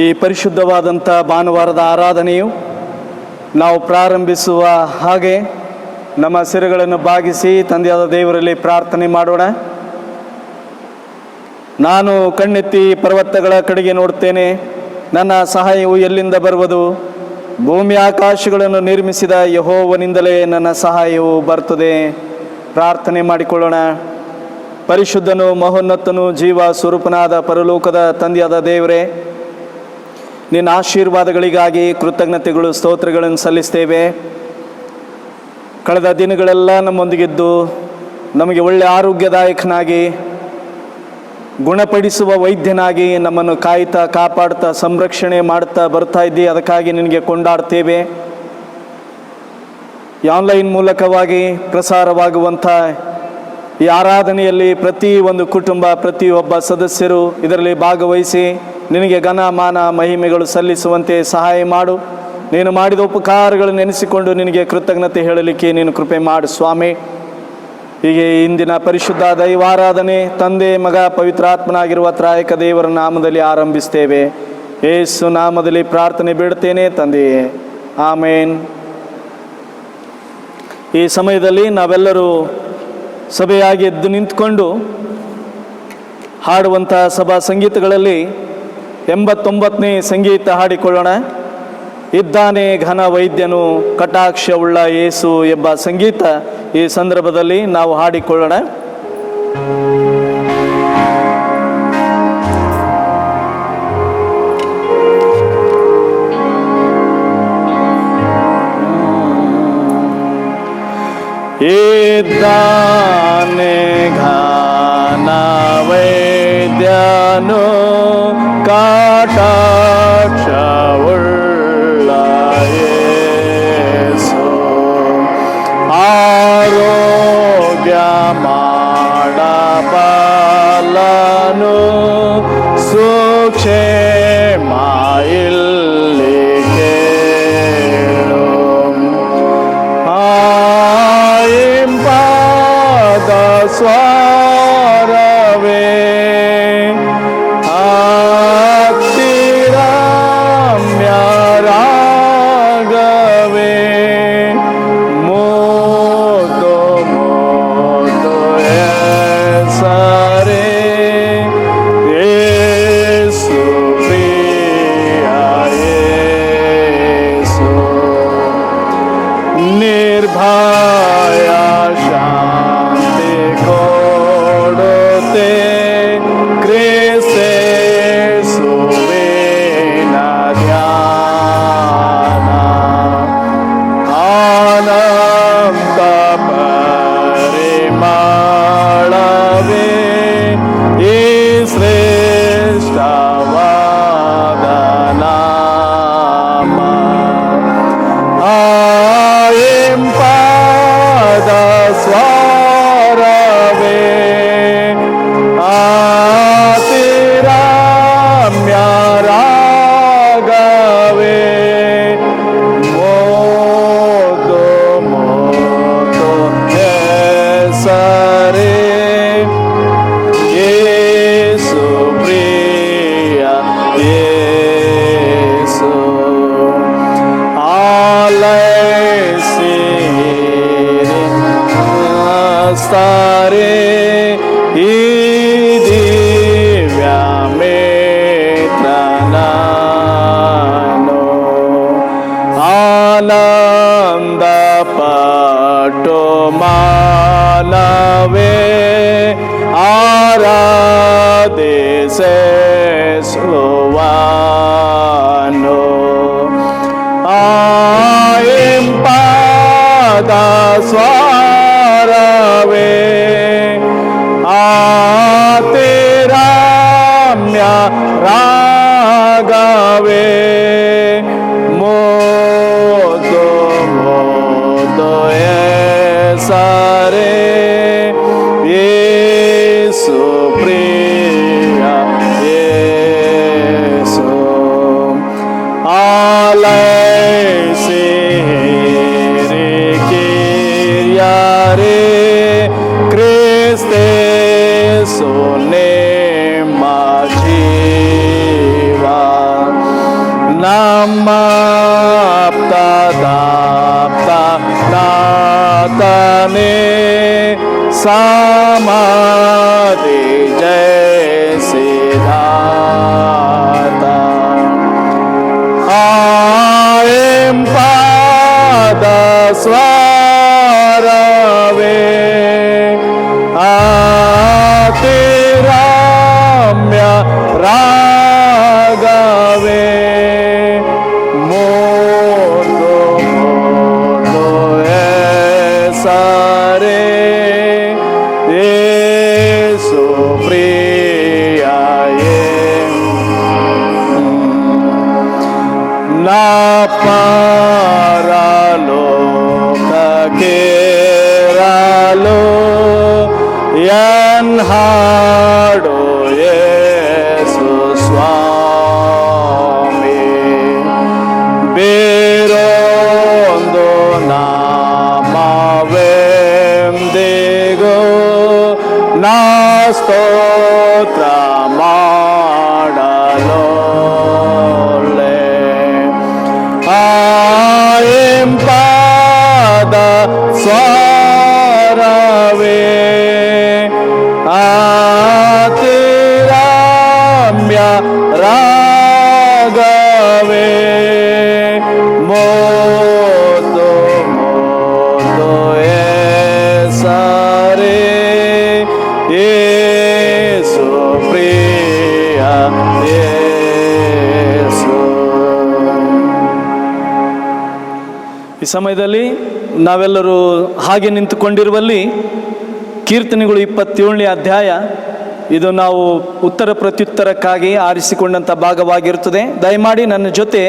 ಈ ಪರಿಶುದ್ಧವಾದಂಥ ಭಾನುವಾರದ ಆರಾಧನೆಯು ನಾವು ಪ್ರಾರಂಭಿಸುವ ಹಾಗೆ ನಮ್ಮ ಸಿರಗಳನ್ನು ಬಾಗಿಸಿ ತಂದೆಯಾದ ದೇವರಲ್ಲಿ ಪ್ರಾರ್ಥನೆ ಮಾಡೋಣ. ನಾನು ಕಣ್ಣೆತ್ತಿ ಪರ್ವತಗಳ ಕಡೆಗೆ ನೋಡುತ್ತೇನೆ, ನನ್ನ ಸಹಾಯವು ಎಲ್ಲಿಂದ ಬರುವುದು? ಭೂಮಿ ಆಕಾಶಗಳನ್ನು ನಿರ್ಮಿಸಿದ ಯೆಹೋವನಿಂದಲೇ ನನ್ನ ಸಹಾಯವು ಬರ್ತದೆ. ಪ್ರಾರ್ಥನೆ ಮಾಡಿಕೊಳ್ಳೋಣ. ಪರಿಶುದ್ಧನು, ಮಹೋನ್ನತನು, ಜೀವ ಸ್ವರೂಪನಾದ ಪರಲೋಕದ ತಂದೆಯಾದ ದೇವರೇ, ನಿನ್ನ ಆಶೀರ್ವಾದಗಳಿಗಾಗಿ ಕೃತಜ್ಞತೆಗಳು, ಸ್ತೋತ್ರಗಳನ್ನು ಸಲ್ಲಿಸ್ತೇವೆ. ಕಳೆದ ದಿನಗಳೆಲ್ಲ ನಮ್ಮೊಂದಿಗಿದ್ದು ನಮಗೆ ಒಳ್ಳೆಯ ಆರೋಗ್ಯದಾಯಕನಾಗಿ, ಗುಣಪಡಿಸುವ ವೈದ್ಯನಾಗಿ ನಮ್ಮನ್ನು ಕಾಯ್ತಾ, ಕಾಪಾಡ್ತಾ, ಸಂರಕ್ಷಣೆ ಮಾಡ್ತಾ ಬರ್ತಾ ಇದ್ದೀವಿ. ಅದಕ್ಕಾಗಿ ನಿನಗೆ ಕೊಂಡಾಡ್ತೇವೆ. ಈ ಆನ್ಲೈನ್ ಮೂಲಕವಾಗಿ ಪ್ರಸಾರವಾಗುವಂಥ ಈ ಆರಾಧನೆಯಲ್ಲಿ ಪ್ರತಿ ಒಂದು ಕುಟುಂಬ, ಪ್ರತಿಯೊಬ್ಬ ಸದಸ್ಯರು ಇದರಲ್ಲಿ ಭಾಗವಹಿಸಿ ನಿನಗೆ ಘನ, ಮಾನ, ಮಹಿಮೆಗಳು ಸಲ್ಲಿಸುವಂತೆ ಸಹಾಯ ಮಾಡು. ನೀನು ಮಾಡಿದ ಉಪಕಾರಗಳನ್ನು ನೆನೆಸಿಕೊಂಡು ನಿನಗೆ ಕೃತಜ್ಞತೆ ಹೇಳಲಿಕ್ಕೆ ನೀನು ಕೃಪೆ ಮಾಡು ಸ್ವಾಮಿ. ಹೀಗೆ ಇಂದಿನ ಪರಿಶುದ್ಧ ದೈವಾರಾಧನೆ ತಂದೆ, ಮಗ, ಪವಿತ್ರಾತ್ಮನಾಗಿರುವ ತ್ರಾಯಕ ದೇವರ ನಾಮದಲ್ಲಿ ಆರಂಭಿಸ್ತೇವೆ. ಯೇಸು ನಾಮದಲ್ಲಿ ಪ್ರಾರ್ಥನೆ ಬೇಡುತ್ತೇನೆ ತಂದೆಯೇ, ಆಮೇನ್. ಈ ಸಮಯದಲ್ಲಿ ನಾವೆಲ್ಲರೂ ಸಭೆಯಾಗಿ ಎದ್ದು ನಿಂತ್ಕೊಂಡು ಹಾಡುವಂಥ ಸಭಾ ಸಂಗೀತಗಳಲ್ಲಿ 89ನೇ ಸಂಗೀತ ಹಾಡಿಕೊಳ್ಳೋಣ. ಇದ್ದಾನೆ ಘನ ವೈದ್ಯನು, ಕಟಾಕ್ಷವುಳ್ಳ ಯೇಸು ಎಂಬ ಸಂಗೀತ ಈ ಸಂದರ್ಭದಲ್ಲಿ ನಾವು ಹಾಡಿಕೊಳ್ಳೋಣ. ಇದ್ದಾನೆ ಘನ ವೈದ್ಯನು, ಕಟಾಕ್ಷವುಳ್ಳ ಯೇಸು, ಆರೋಗ್ಯ ಮಾಡಬಲ್ಲನು, ಸುಕ್ಷೇಮ ಇಲ್ಲಿ ಕೇಳು. ಇಂಪಾದ ಸ್ವರವೇ ರಾಗವೇ ಮೋದು ಮೋದು ಸಾರೆ ಯೇಸು ಪ್ರಿಯ ನಾ ಪರಲೋಕಕ್ಕೆ ರಾಲೋ ಎನ್ ಹಾಡು ಯೇಸು ಸ್ವಾಮಿ ಬೇರೊಂದು ನಾಮವೆಂದಿಗೂ ನಾ ಸ್ತೋತ್ರ ಮಾಡಲೋ ಪಾದ ಸ್ವರವೇ ಆತಿರಮ್ಯ ರಾಗವೇ ಮೋದು ಮೋದು ಸಾರೆ ಯೇಸು ಪ್ರಿಯ ಯೇಸು. ಈ ಸಮಯದಲ್ಲಿ ನಾವೆಲ್ಲರೂ ಹಾಗೆ ನಿಂತುಕೊಂಡಿರುವಲ್ಲಿ ಕೀರ್ತನೆಗಳು 27ನೇ ಅಧ್ಯಾಯ ಇದು ನಾವು ಉತ್ತರ ಪ್ರತ್ಯುತ್ತರಕ್ಕಾಗಿ ಆರಿಸಿಕೊಂಡಂಥ ಭಾಗವಾಗಿರುತ್ತದೆ. ದಯಮಾಡಿ ನನ್ನ ಜೊತೆ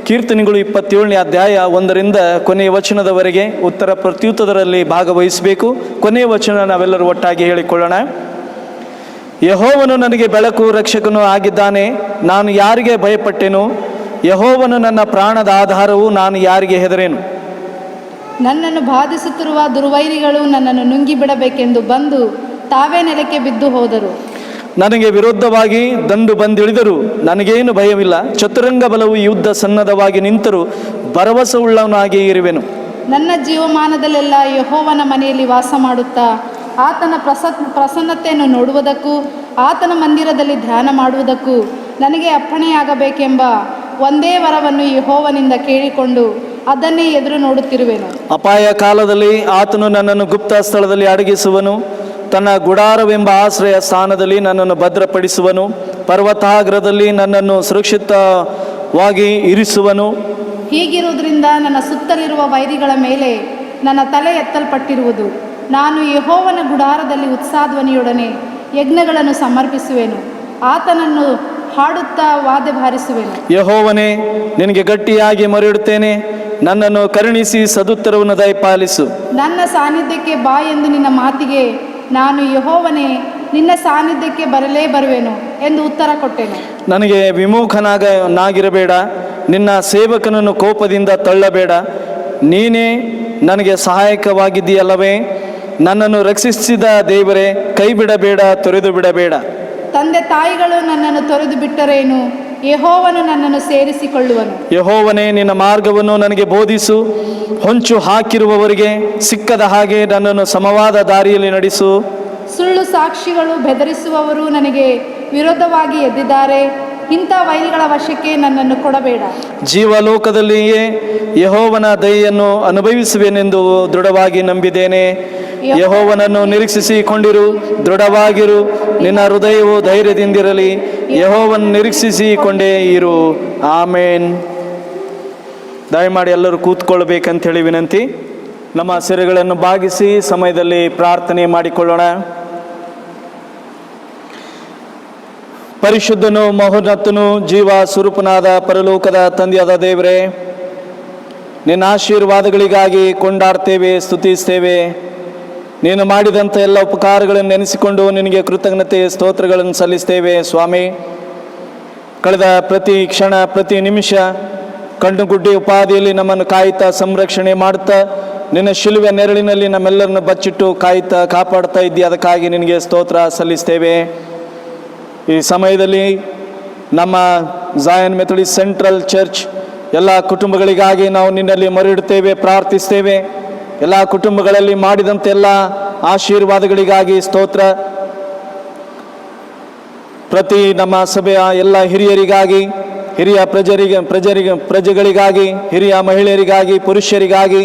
ಕೀರ್ತನೆಗಳು 27ನೇ ಅಧ್ಯಾಯ 1ರಿಂದ ಕೊನೆಯ ವಚನದವರೆಗೆ ಉತ್ತರ ಪ್ರತ್ಯುತ್ತರದಲ್ಲಿ ಭಾಗವಹಿಸಬೇಕು. ಕೊನೆಯ ವಚನ ನಾವೆಲ್ಲರೂ ಒಟ್ಟಾಗಿ ಹೇಳಿಕೊಳ್ಳೋಣ. ಯೆಹೋವನು ನನಗೆ ಬೆಳಕು ರಕ್ಷಕನು ಆಗಿದ್ದಾನೆ, ನಾನು ಯಾರಿಗೆ ಭಯಪಟ್ಟೆನು? ಯೆಹೋವನು ನನ್ನ ಪ್ರಾಣದ ಆಧಾರವು, ನಾನು ಯಾರಿಗೆ ಹೆದರೇನು? ನನ್ನನ್ನು ಬಾಧಿಸುತ್ತಿರುವ ದುರ್ವೈರಿಗಳು ನನ್ನನ್ನು ನುಂಗಿ ಬಿಡಬೇಕೆಂದು ಬಂದು ತಾವೇ ನೆಲಕ್ಕೆ ಬಿದ್ದು ಹೋದರು. ನನಗೆ ವಿರುದ್ಧವಾಗಿ ದಂಡು ಬಂದಿಳಿದರು, ನನಗೇನು ಭಯವಿಲ್ಲ. ಚತುರಂಗ ಬಲವು ಯುದ್ಧ ಸನ್ನದ್ಧವಾಗಿ ನಿಂತರೂ ಭರವಸೆ ಉಳ್ಳವನಾಗಿ ಇರುವೆನು. ನನ್ನ ಜೀವಮಾನದಲ್ಲೆಲ್ಲ ಯೆಹೋವನ ಮನೆಯಲ್ಲಿ ವಾಸ ಮಾಡುತ್ತಾ ಆತನ ಪ್ರಸನ್ನತೆಯನ್ನು ನೋಡುವುದಕ್ಕೂ ಆತನ ಮಂದಿರದಲ್ಲಿ ಧ್ಯಾನ ಮಾಡುವುದಕ್ಕೂ ನನಗೆ ಅಪ್ಪಣೆಯಾಗಬೇಕೆಂಬ ಒಂದೇ ವರವನ್ನು ಯೆಹೋವನಿಂದ ಕೇಳಿಕೊಂಡು ಅದನ್ನೇ ಎದುರು ನೋಡುತ್ತಿರುವೆನು. ಅಪಾಯ ಕಾಲದಲ್ಲಿ ಆತನು ನನ್ನನ್ನು ಗುಪ್ತ ಸ್ಥಳದಲ್ಲಿ ಅಡಗಿಸುವನು, ತನ್ನ ಗುಡಾರವೆಂಬ ಆಶ್ರಯ ಸ್ಥಾನದಲ್ಲಿ ನನ್ನನ್ನು ಭದ್ರಪಡಿಸುವನು. ಪರ್ವತಾಗ್ರದಲ್ಲಿ ನನ್ನನ್ನು ಸುರಕ್ಷಿತವಾಗಿ ಇರಿಸುವನು. ಹೀಗಿರುವುದರಿಂದ ನನ್ನ ಸುತ್ತಲಿರುವ ವೈರಿಗಳ ಮೇಲೆ ನನ್ನ ತಲೆ ಎತ್ತಲ್ಪಟ್ಟಿರುವುದು. ನಾನು ಯೆಹೋವನ ಗುಡಾರದಲ್ಲಿ ಉತ್ಸಾಹಧ್ವನಿಯೊಡನೆ ಯಜ್ಞಗಳನ್ನು ಸಮರ್ಪಿಸುವೆನು, ಆತನನ್ನು ಹಾಡುತ್ತಾ ವಾದ್ಯ ಬಾರಿಸುವೆನು. ಯೆಹೋವನೇ, ನಿನಗೆ ಗಟ್ಟಿಯಾಗಿ ಮೊರೆಯಿಡುತ್ತೇನೆ, ನನ್ನನ್ನು ಕರುಣಿಸಿ ಸದುತ್ತರವನ್ನು ದಯಪಾಲಿಸು. ನನ್ನ ಸಾನ್ನಿಧ್ಯಕ್ಕೆ ಬಾ ಎಂದು ನಿನ್ನ ಮಾತಿಗೆ ನಾನು ಯೆಹೋವನೇ ನಿನ್ನ ಸಾನ್ನಿಧ್ಯಕ್ಕೆ ಬರಲೇ ಬರುವೆನು ಎಂದು ಉತ್ತರ ಕೊಟ್ಟೆನು. ನನಗೆ ವಿಮುಖನಾಗಿರಬೇಡ, ನಿನ್ನ ಸೇವಕನನ್ನು ಕೋಪದಿಂದ ತಳ್ಳಬೇಡ. ನೀನೇ ನನಗೆ ಸಹಾಯಕವಾಗಿದ್ದೀಯಲ್ಲವೇ? ನನ್ನನ್ನು ರಕ್ಷಿಸಿದ ದೇವರೇ, ಕೈ ಬಿಡಬೇಡ, ತೊರೆದು ಬಿಡಬೇಡ. ತಂದೆ ತಾಯಿಗಳು ನನ್ನನ್ನು ತೊರೆದು ಬಿಟ್ಟರೇನು, ಯೆಹೋವನು ನನ್ನನ್ನು ಸೇರಿಸಿಕೊಳ್ಳುವನು. ಯೆಹೋವನೇ, ನಿನ್ನ ಮಾರ್ಗವನ್ನು ನನಗೆ ಬೋಧಿಸು. ಹೊಂಚು ಹಾಕಿರುವವರಿಗೆ ಸಿಕ್ಕದ ಹಾಗೆ ನನ್ನನ್ನು ಸಮವಾದ ದಾರಿಯಲ್ಲಿ ನಡೆಸು. ಸುಳ್ಳು ಸಾಕ್ಷಿಗಳು ಬೆದರಿಸುವವರು ನನಗೆ ವಿರೋಧವಾಗಿ ಎದ್ದಿದ್ದಾರೆ, ಇಂಥ ವೈರಿಗಳ ವಶಕ್ಕೆ ನನ್ನನ್ನು ಕೊಡಬೇಡ. ಜೀವಲೋಕದಲ್ಲಿಯೇ ಯೆಹೋವನ ದಯೆಯನ್ನು ಅನುಭವಿಸುವೆನೆಂದು ದೃಢವಾಗಿ ನಂಬಿದ್ದೇನೆ. ಯೆಹೋವನನ್ನು ನಿರೀಕ್ಷಿಸಿಕೊಂಡಿರು, ದೃಢವಾಗಿರು, ನಿನ್ನ ಹೃದಯವು ಧೈರ್ಯದಿಂದಿರಲಿ. ಯೆಹೋವನ ನಿರೀಕ್ಷಿಸಿಕೊಂಡೇ ಇರು. ಆಮೇನ್. ದಯಮಾಡಿ ಎಲ್ಲರೂ ಕೂತ್ಕೊಳ್ಬೇಕಂತ ಹೇಳಿ ವಿನಂತಿ. ನಮ್ಮ ಸೆರೆಗಳನ್ನು ಬಾಗಿಸಿ ಸಮಯದಲ್ಲಿ ಪ್ರಾರ್ಥನೆ ಮಾಡಿಕೊಳ್ಳೋಣ. ಪರಿಶುದ್ಧನು, ಮಹೋನ್ನತನು, ಜೀವ ಸ್ವರೂಪನಾದ ಪರಲೋಕದ ತಂದೆಯಾದ ದೇವರೇ, ನಿನ್ನ ಆಶೀರ್ವಾದಗಳಿಗಾಗಿ ಕೊಂಡಾಡ್ತೇವೆ, ಸ್ತುತಿಸ್ತೇವೆ. ನೀನು ಮಾಡಿದಂಥ ಎಲ್ಲ ಉಪಕಾರಗಳನ್ನು ನೆನೆಸಿಕೊಂಡು ನಿನಗೆ ಕೃತಜ್ಞತೆ ಸ್ತೋತ್ರಗಳನ್ನು ಸಲ್ಲಿಸ್ತೇವೆ. ಸ್ವಾಮಿ, ಕಳೆದ ಪ್ರತಿ ಕ್ಷಣ ಪ್ರತಿ ನಿಮಿಷ ಕಣ್ಣುಗುಡ್ಡೆ ಉಪಾಧಿಯಲ್ಲಿ ನಮ್ಮನ್ನು ಕಾಯುತ್ತಾ ಸಂರಕ್ಷಣೆ ಮಾಡುತ್ತಾ ನಿನ್ನ ಶಿಲುವೆ ನೆರಳಿನಲ್ಲಿ ನಮ್ಮೆಲ್ಲರನ್ನು ಬಚ್ಚಿಟ್ಟು ಕಾಯುತ್ತಾ ಕಾಪಾಡ್ತಾ ಇದ್ದೀಯ. ಅದಕ್ಕಾಗಿ ನಿನಗೆ ಸ್ತೋತ್ರ ಸಲ್ಲಿಸ್ತೇವೆ. ಈ ಸಮಯದಲ್ಲಿ ನಮ್ಮ ಝಾಯನ್ ಮೆಥಡಿಸ್ಟ್ ಸೆಂಟ್ರಲ್ ಚರ್ಚ್ ಎಲ್ಲ ಕುಟುಂಬಗಳಿಗಾಗಿ ನಾವು ನಿನ್ನಲ್ಲಿ ಮೊರೆಯಿಡುತ್ತೇವೆ, ಪ್ರಾರ್ಥಿಸ್ತೇವೆ. ಎಲ್ಲ ಕುಟುಂಬಗಳಲ್ಲಿ ಮಾಡಿದಂಥ ಎಲ್ಲ ಆಶೀರ್ವಾದಗಳಿಗಾಗಿ ಸ್ತೋತ್ರ. ಪ್ರತಿ ನಮ್ಮ ಸಭೆಯ ಎಲ್ಲ ಹಿರಿಯರಿಗಾಗಿ, ಹಿರಿಯ ಪ್ರಜೆಗಳಿಗಾಗಿ, ಹಿರಿಯ ಮಹಿಳೆಯರಿಗಾಗಿ, ಪುರುಷರಿಗಾಗಿ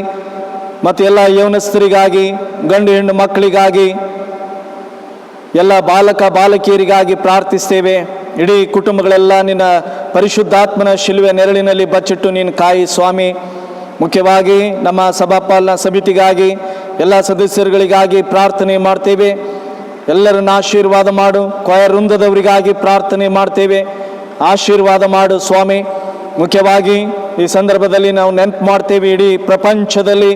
ಮತ್ತು ಎಲ್ಲ ಯೌವನಸ್ಥರಿಗಾಗಿ, ಗಂಡು ಹೆಣ್ಣು ಮಕ್ಕಳಿಗಾಗಿ, ಎಲ್ಲ ಬಾಲಕ ಬಾಲಕಿಯರಿಗಾಗಿ ಪ್ರಾರ್ಥಿಸ್ತೇವೆ. ಇಡೀ ಕುಟುಂಬಗಳೆಲ್ಲ ನಿನ್ನ ಪರಿಶುದ್ಧಾತ್ಮನ ಶಿಲುವೆ ನೆರಳಿನಲ್ಲಿ ಬಚ್ಚಿಟ್ಟು ನೀನು ಕಾಯಿ ಸ್ವಾಮಿ. ಮುಖ್ಯವಾಗಿ ನಮ್ಮ ಸಭಾಪಾಲನಾ ಸಮಿತಿಗಾಗಿ ಎಲ್ಲ ಸದಸ್ಯರುಗಳಿಗಾಗಿ ಪ್ರಾರ್ಥನೆ ಮಾಡ್ತೇವೆ. ಎಲ್ಲರನ್ನ ಆಶೀರ್ವಾದ ಮಾಡು. ಕೊಯರ್ ವೃಂದದವರಿಗಾಗಿ ಪ್ರಾರ್ಥನೆ ಮಾಡ್ತೇವೆ, ಆಶೀರ್ವಾದ ಮಾಡು ಸ್ವಾಮಿ. ಮುಖ್ಯವಾಗಿ ಈ ಸಂದರ್ಭದಲ್ಲಿ ನಾವು ನೆನಪು ಮಾಡ್ತೇವೆ, ಇಡೀ ಪ್ರಪಂಚದಲ್ಲಿ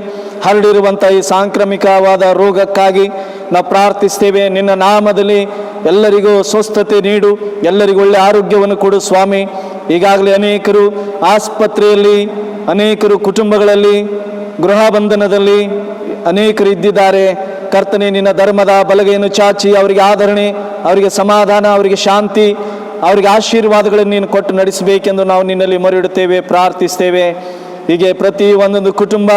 ಹರಡಿರುವಂಥ ಈ ಸಾಂಕ್ರಾಮಿಕವಾದ ರೋಗಕ್ಕಾಗಿ ನಾವು ಪ್ರಾರ್ಥಿಸ್ತೇವೆ. ನಿನ್ನ ನಾಮದಲ್ಲಿ ಎಲ್ಲರಿಗೂ ಸ್ವಸ್ಥತೆ ನೀಡು, ಎಲ್ಲರಿಗೂ ಒಳ್ಳೆ ಆರೋಗ್ಯವನ್ನು ಕೊಡು ಸ್ವಾಮಿ. ಈಗಾಗಲೇ ಅನೇಕರು ಆಸ್ಪತ್ರೆಯಲ್ಲಿ, ಅನೇಕರು ಕುಟುಂಬಗಳಲ್ಲಿ ಗೃಹ ಬಂಧನದಲ್ಲಿ ಅನೇಕರು ಇದ್ದಿದ್ದಾರೆ. ಕರ್ತನೆ, ನಿನ್ನ ಧರ್ಮದ ಬಲಗೈಯನ್ನು ಚಾಚಿ ಅವರಿಗೆ ಆದರಣೆ, ಅವರಿಗೆ ಸಮಾಧಾನ, ಅವರಿಗೆ ಶಾಂತಿ, ಅವರಿಗೆ ಆಶೀರ್ವಾದಗಳನ್ನು ನೀನು ಕೊಟ್ಟು ನಡೆಸಬೇಕೆಂದು ನಾವು ನಿನ್ನಲ್ಲಿ ಮೊರೆಯಿಡುತ್ತೇವೆ, ಪ್ರಾರ್ಥಿಸ್ತೇವೆ. ಹೀಗೆ ಪ್ರತಿ ಒಂದೊಂದು ಕುಟುಂಬ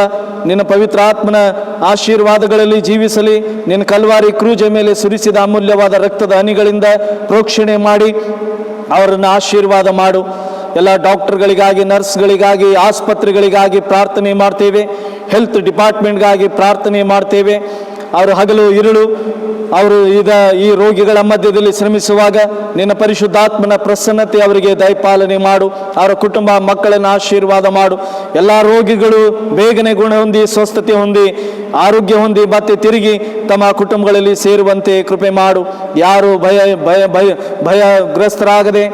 ನಿನ್ನ ಪವಿತ್ರ ಆತ್ಮನ ಆಶೀರ್ವಾದಗಳಲ್ಲಿ ಜೀವಿಸಲಿ. ನಿನ್ನ ಕಲ್ವಾರಿ ಕ್ರೂಜ ಮೇಲೆ ಸುರಿಸಿದ ಅಮೂಲ್ಯವಾದ ರಕ್ತದ ಹನಿಗಳಿಂದ ಪ್ರೋಕ್ಷಣೆ ಮಾಡಿ ಅವರನ್ನು ಆಶೀರ್ವಾದ ಮಾಡು. ಎಲ್ಲ ಡಾಕ್ಟರ್ಗಳಿಗಾಗಿ, ನರ್ಸ್ಗಳಿಗಾಗಿ, ಆಸ್ಪತ್ರೆಗಳಿಗಾಗಿ ಪ್ರಾರ್ಥನೆ ಮಾಡ್ತೇವೆ. ಹೆಲ್ತ್ ಡಿಪಾರ್ಟ್ಮೆಂಟ್ಗಾಗಿ ಪ್ರಾರ್ಥನೆ ಮಾಡ್ತೇವೆ. ಅವರು ಹಗಲು ಇರುಳು ಅವರು ಈ ರೋಗಿಗಳ ಮಧ್ಯದಲ್ಲಿ ಶ್ರಮಿಸುವಾಗ ನಿನ್ನ ಪರಿಶುದ್ಧಾತ್ಮನ ಪ್ರಸನ್ನತೆ ಅವರಿಗೆ ದಯಪಾಲನೆ ಮಾಡು. ಅವರ ಕುಟುಂಬ ಮಕ್ಕಳನ್ನು ಆಶೀರ್ವಾದ ಮಾಡು. ಎಲ್ಲ ರೋಗಿಗಳು ಬೇಗನೆ ಗುಣ ಹೊಂದಿ, ಸ್ವಸ್ಥತೆ ಹೊಂದಿ, ಆರೋಗ್ಯ ಹೊಂದಿ ಮತ್ತೆ ತಿರುಗಿ ತಮ್ಮ ಕುಟುಂಬಗಳಲ್ಲಿ ಸೇರುವಂತೆ ಕೃಪೆ ಮಾಡು. ಯಾರು ಭಯಗ್ರಸ್ತರಾಗದೆ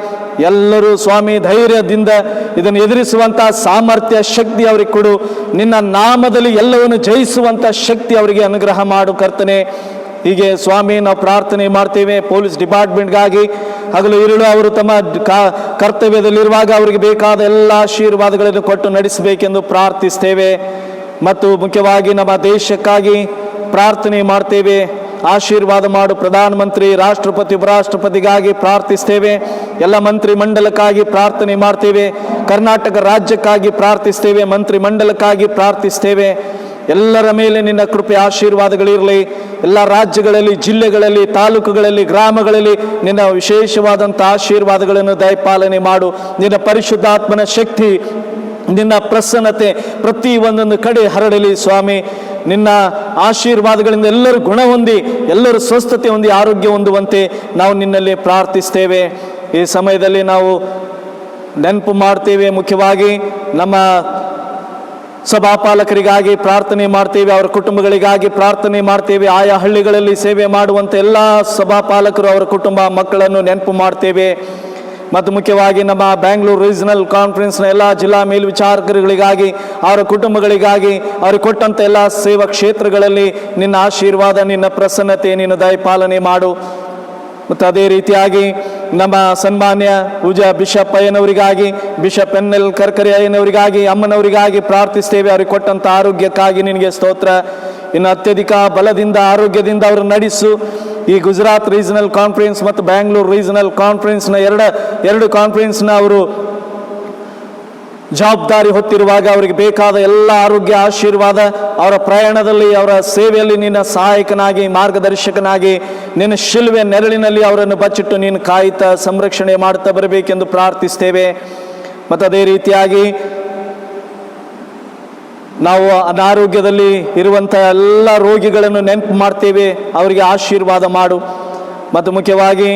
ಎಲ್ಲರೂ ಸ್ವಾಮಿ ಧೈರ್ಯದಿಂದ ಇದನ್ನು ಎದುರಿಸುವಂಥ ಸಾಮರ್ಥ್ಯ, ಶಕ್ತಿ ಅವರಿಗೆ ಕೊಡು. ನಿನ್ನ ನಾಮದಲ್ಲಿ ಎಲ್ಲವನ್ನು ಜಯಿಸುವಂಥ ಶಕ್ತಿ ಅವರಿಗೆ ಅನುಗ್ರಹ ಮಾಡು ಕರ್ತನೆ. ಹೀಗೆ ಸ್ವಾಮಿ ನಾವು ಪ್ರಾರ್ಥನೆ ಮಾಡ್ತೇವೆ. ಪೊಲೀಸ್ ಡಿಪಾರ್ಟ್ಮೆಂಟ್ಗಾಗಿ ಹಗಲು ಇರುಳು ಅವರು ತಮ್ಮ ಕರ್ತವ್ಯದಲ್ಲಿರುವಾಗ ಅವರಿಗೆ ಬೇಕಾದ ಎಲ್ಲ ಆಶೀರ್ವಾದಗಳನ್ನು ಕೊಟ್ಟು ನಡೆಸಬೇಕೆಂದು ಪ್ರಾರ್ಥಿಸ್ತೇವೆ. ಮತ್ತು ಮುಖ್ಯವಾಗಿ ನಮ್ಮ ದೇಶಕ್ಕಾಗಿ ಪ್ರಾರ್ಥನೆ ಮಾಡ್ತೇವೆ. ಆಶೀರ್ವಾದ ಮಾಡು. ಪ್ರಧಾನಮಂತ್ರಿ, ರಾಷ್ಟ್ರಪತಿ, ಉಪರಾಷ್ಟ್ರಪತಿಗಾಗಿ ಪ್ರಾರ್ಥಿಸ್ತೇವೆ. ಎಲ್ಲ ಮಂತ್ರಿ ಮಂಡಲಕ್ಕಾಗಿ ಪ್ರಾರ್ಥನೆ ಮಾಡ್ತೇವೆ. ಕರ್ನಾಟಕ ರಾಜ್ಯಕ್ಕಾಗಿ ಪ್ರಾರ್ಥಿಸ್ತೇವೆ. ಮಂತ್ರಿ ಮಂಡಲಕ್ಕಾಗಿ ಪ್ರಾರ್ಥಿಸ್ತೇವೆ. ಎಲ್ಲರ ಮೇಲೆ ನಿನ್ನ ಕೃಪೆ ಆಶೀರ್ವಾದಗಳಿರಲಿ. ಎಲ್ಲ ರಾಜ್ಯಗಳಲ್ಲಿ, ಜಿಲ್ಲೆಗಳಲ್ಲಿ, ತಾಲೂಕುಗಳಲ್ಲಿ, ಗ್ರಾಮಗಳಲ್ಲಿ ನಿನ್ನ ವಿಶೇಷವಾದಂಥ ಆಶೀರ್ವಾದಗಳನ್ನು ದಯಪಾಲನೆ ಮಾಡು. ನಿನ್ನ ಪರಿಶುದ್ಧಾತ್ಮನ ಶಕ್ತಿ, ನಿನ್ನ ಪ್ರಸನ್ನತೆ ಪ್ರತಿ ಒಂದೊಂದು ಕಡೆ ಹರಡಲಿ ಸ್ವಾಮಿ. ನಿನ್ನ ಆಶೀರ್ವಾದಗಳಿಂದ ಎಲ್ಲರೂ ಗುಣ ಹೊಂದಿ, ಎಲ್ಲರೂ ಸ್ವಸ್ಥತೆ ಹೊಂದಿ, ಆರೋಗ್ಯ ಹೊಂದುವಂತೆ ನಾವು ನಿನ್ನಲ್ಲಿ ಪ್ರಾರ್ಥಿಸ್ತೇವೆ. ಈ ಸಮಯದಲ್ಲಿ ನಾವು ನೆನಪು ಮಾಡ್ತೇವೆ. ಮುಖ್ಯವಾಗಿ ನಮ್ಮ ಸಭಾಪಾಲಕರಿಗಾಗಿ ಪ್ರಾರ್ಥನೆ ಮಾಡ್ತೇವೆ. ಅವರ ಕುಟುಂಬಗಳಿಗಾಗಿ ಪ್ರಾರ್ಥನೆ ಮಾಡ್ತೇವೆ. ಆಯಾ ಹಳ್ಳಿಗಳಲ್ಲಿ ಸೇವೆ ಮಾಡುವಂಥ ಎಲ್ಲ ಸಭಾಪಾಲಕರು, ಅವರ ಕುಟುಂಬ ಮಕ್ಕಳನ್ನು ನೆನಪು ಮಾಡ್ತೇವೆ. ಮತ್ತು ಮುಖ್ಯವಾಗಿ ನಮ್ಮ ಬ್ಯಾಂಗ್ಳೂರು ರೀಜನಲ್ ಕಾನ್ಫರೆನ್ಸ್ನ ಎಲ್ಲ ಜಿಲ್ಲಾ ಮೇಲ್ವಿಚಾರಕರುಗಳಿಗಾಗಿ, ಅವರ ಕುಟುಂಬಗಳಿಗಾಗಿ, ಅವ್ರಿಗೆ ಕೊಟ್ಟಂಥ ಎಲ್ಲ ಸೇವಾ ಕ್ಷೇತ್ರಗಳಲ್ಲಿ ನಿನ್ನ ಆಶೀರ್ವಾದ, ನಿನ್ನ ಪ್ರಸನ್ನತೆ, ನಿನ್ನ ದಯಪಾಲನೆ ಮಾಡು. ಮತ್ತು ಅದೇ ರೀತಿಯಾಗಿ ನಮ್ಮ ಸನ್ಮಾನ್ಯ ಪೂಜಾ ಬಿಷಪ್ ಅಯ್ಯನವರಿಗಾಗಿ, ಬಿಷಪ್ ಎನ್.ಎಲ್. ಕರ್ಕರೆ ಅಯ್ಯನವರಿಗಾಗಿ, ಅಮ್ಮನವರಿಗಾಗಿ ಪ್ರಾರ್ಥಿಸ್ತೇವೆ. ಅವ್ರಿಗೆ ಕೊಟ್ಟಂಥ ಆರೋಗ್ಯಕ್ಕಾಗಿ ನಿನಗೆ ಸ್ತೋತ್ರ. ಇನ್ನು ಅತ್ಯಧಿಕ ಬಲದಿಂದ, ಆರೋಗ್ಯದಿಂದ ಅವರು ನಡೆಸು. ಈ ಗುಜರಾತ್ ರೀಜನಲ್ ಕಾನ್ಫರೆನ್ಸ್ ಮತ್ತು ಬ್ಯಾಂಗ್ಳೂರು ರೀಜನಲ್ ಕಾನ್ಫರೆನ್ಸ್ನ ಎರಡು ಕಾನ್ಫರೆನ್ಸ್ನ ಅವರು ಜವಾಬ್ದಾರಿ ಹೊತ್ತಿರುವಾಗ ಅವರಿಗೆ ಬೇಕಾದ ಎಲ್ಲ ಆರೋಗ್ಯ ಆಶೀರ್ವಾದ, ಅವರ ಪ್ರಯಾಣದಲ್ಲಿ, ಅವರ ಸೇವೆಯಲ್ಲಿ ನಿನ್ನ ಸಹಾಯಕನಾಗಿ, ಮಾರ್ಗದರ್ಶಕನಾಗಿ, ನಿನ್ನ ಶಿಲುವೆ ನೆರಳಿನಲ್ಲಿ ಅವರನ್ನು ಬಚ್ಚಿಟ್ಟು ನೀನು ಕಾಯುತ್ತಾ ಸಂರಕ್ಷಣೆ ಮಾಡುತ್ತಾ ಬರಬೇಕೆಂದು ಪ್ರಾರ್ಥಿಸ್ತೇವೆ. ಮತ್ತು ಅದೇ ರೀತಿಯಾಗಿ ನಾವು ಅನಾರೋಗ್ಯದಲ್ಲಿ ಇರುವಂಥ ಎಲ್ಲ ರೋಗಿಗಳನ್ನು ನೆನಪು ಮಾಡ್ತೇವೆ. ಅವರಿಗೆ ಆಶೀರ್ವಾದ ಮಾಡು. ಮತ್ತು ಮುಖ್ಯವಾಗಿ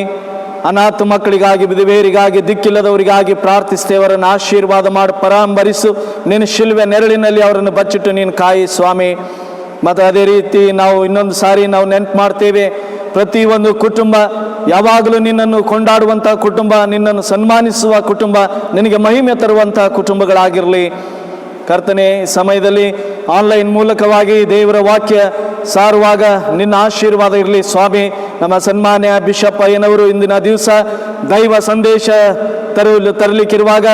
ಅನಾಥ ಮಕ್ಕಳಿಗಾಗಿ, ವಿಧವೆಯರಿಗಾಗಿ, ದಿಕ್ಕಿಲ್ಲದವರಿಗಾಗಿ ಪ್ರಾರ್ಥಿಸ್ತೇವೆ. ಅವರನ್ನು ಆಶೀರ್ವಾದ ಮಾಡು, ಪರಾಂಬರಿಸು. ನಿನ್ನ ಶಿಲುವೆ ನೆರಳಿನಲ್ಲಿ ಅವರನ್ನು ಬಚ್ಚಿಟ್ಟು ನೀನು ಕಾಯಿ ಸ್ವಾಮಿ. ಮತ್ತು ಅದೇ ರೀತಿ ನಾವು ಇನ್ನೊಂದು ಸಾರಿ ನಾವು ನೆನಪು ಮಾಡ್ತೇವೆ. ಪ್ರತಿಯೊಂದು ಕುಟುಂಬ ಯಾವಾಗಲೂ ನಿನ್ನನ್ನು ಕೊಂಡಾಡುವಂಥ ಕುಟುಂಬ, ನಿನ್ನನ್ನು ಸನ್ಮಾನಿಸುವ ಕುಟುಂಬ, ನಿನಗೆ ಮಹಿಮೆ ತರುವಂಥ ಕುಟುಂಬಗಳಾಗಿರಲಿ ಕರ್ತನೆ. ಸಮಯದಲ್ಲಿ ಆನ್ಲೈನ್ ಮೂಲಕವಾಗಿ ದೇವರ ವಾಕ್ಯ ಸಾರುವಾಗ ನಿನ್ನ ಆಶೀರ್ವಾದ ಇರಲಿ ಸ್ವಾಮಿ. ನಮ್ಮ ಸನ್ಮಾನ್ಯ ಬಿಷಪ್ ಅಯ್ಯನವರು ಇಂದಿನ ದಿವಸ ದೈವ ಸಂದೇಶ ತರಲಿಕ್ಕಿರುವಾಗ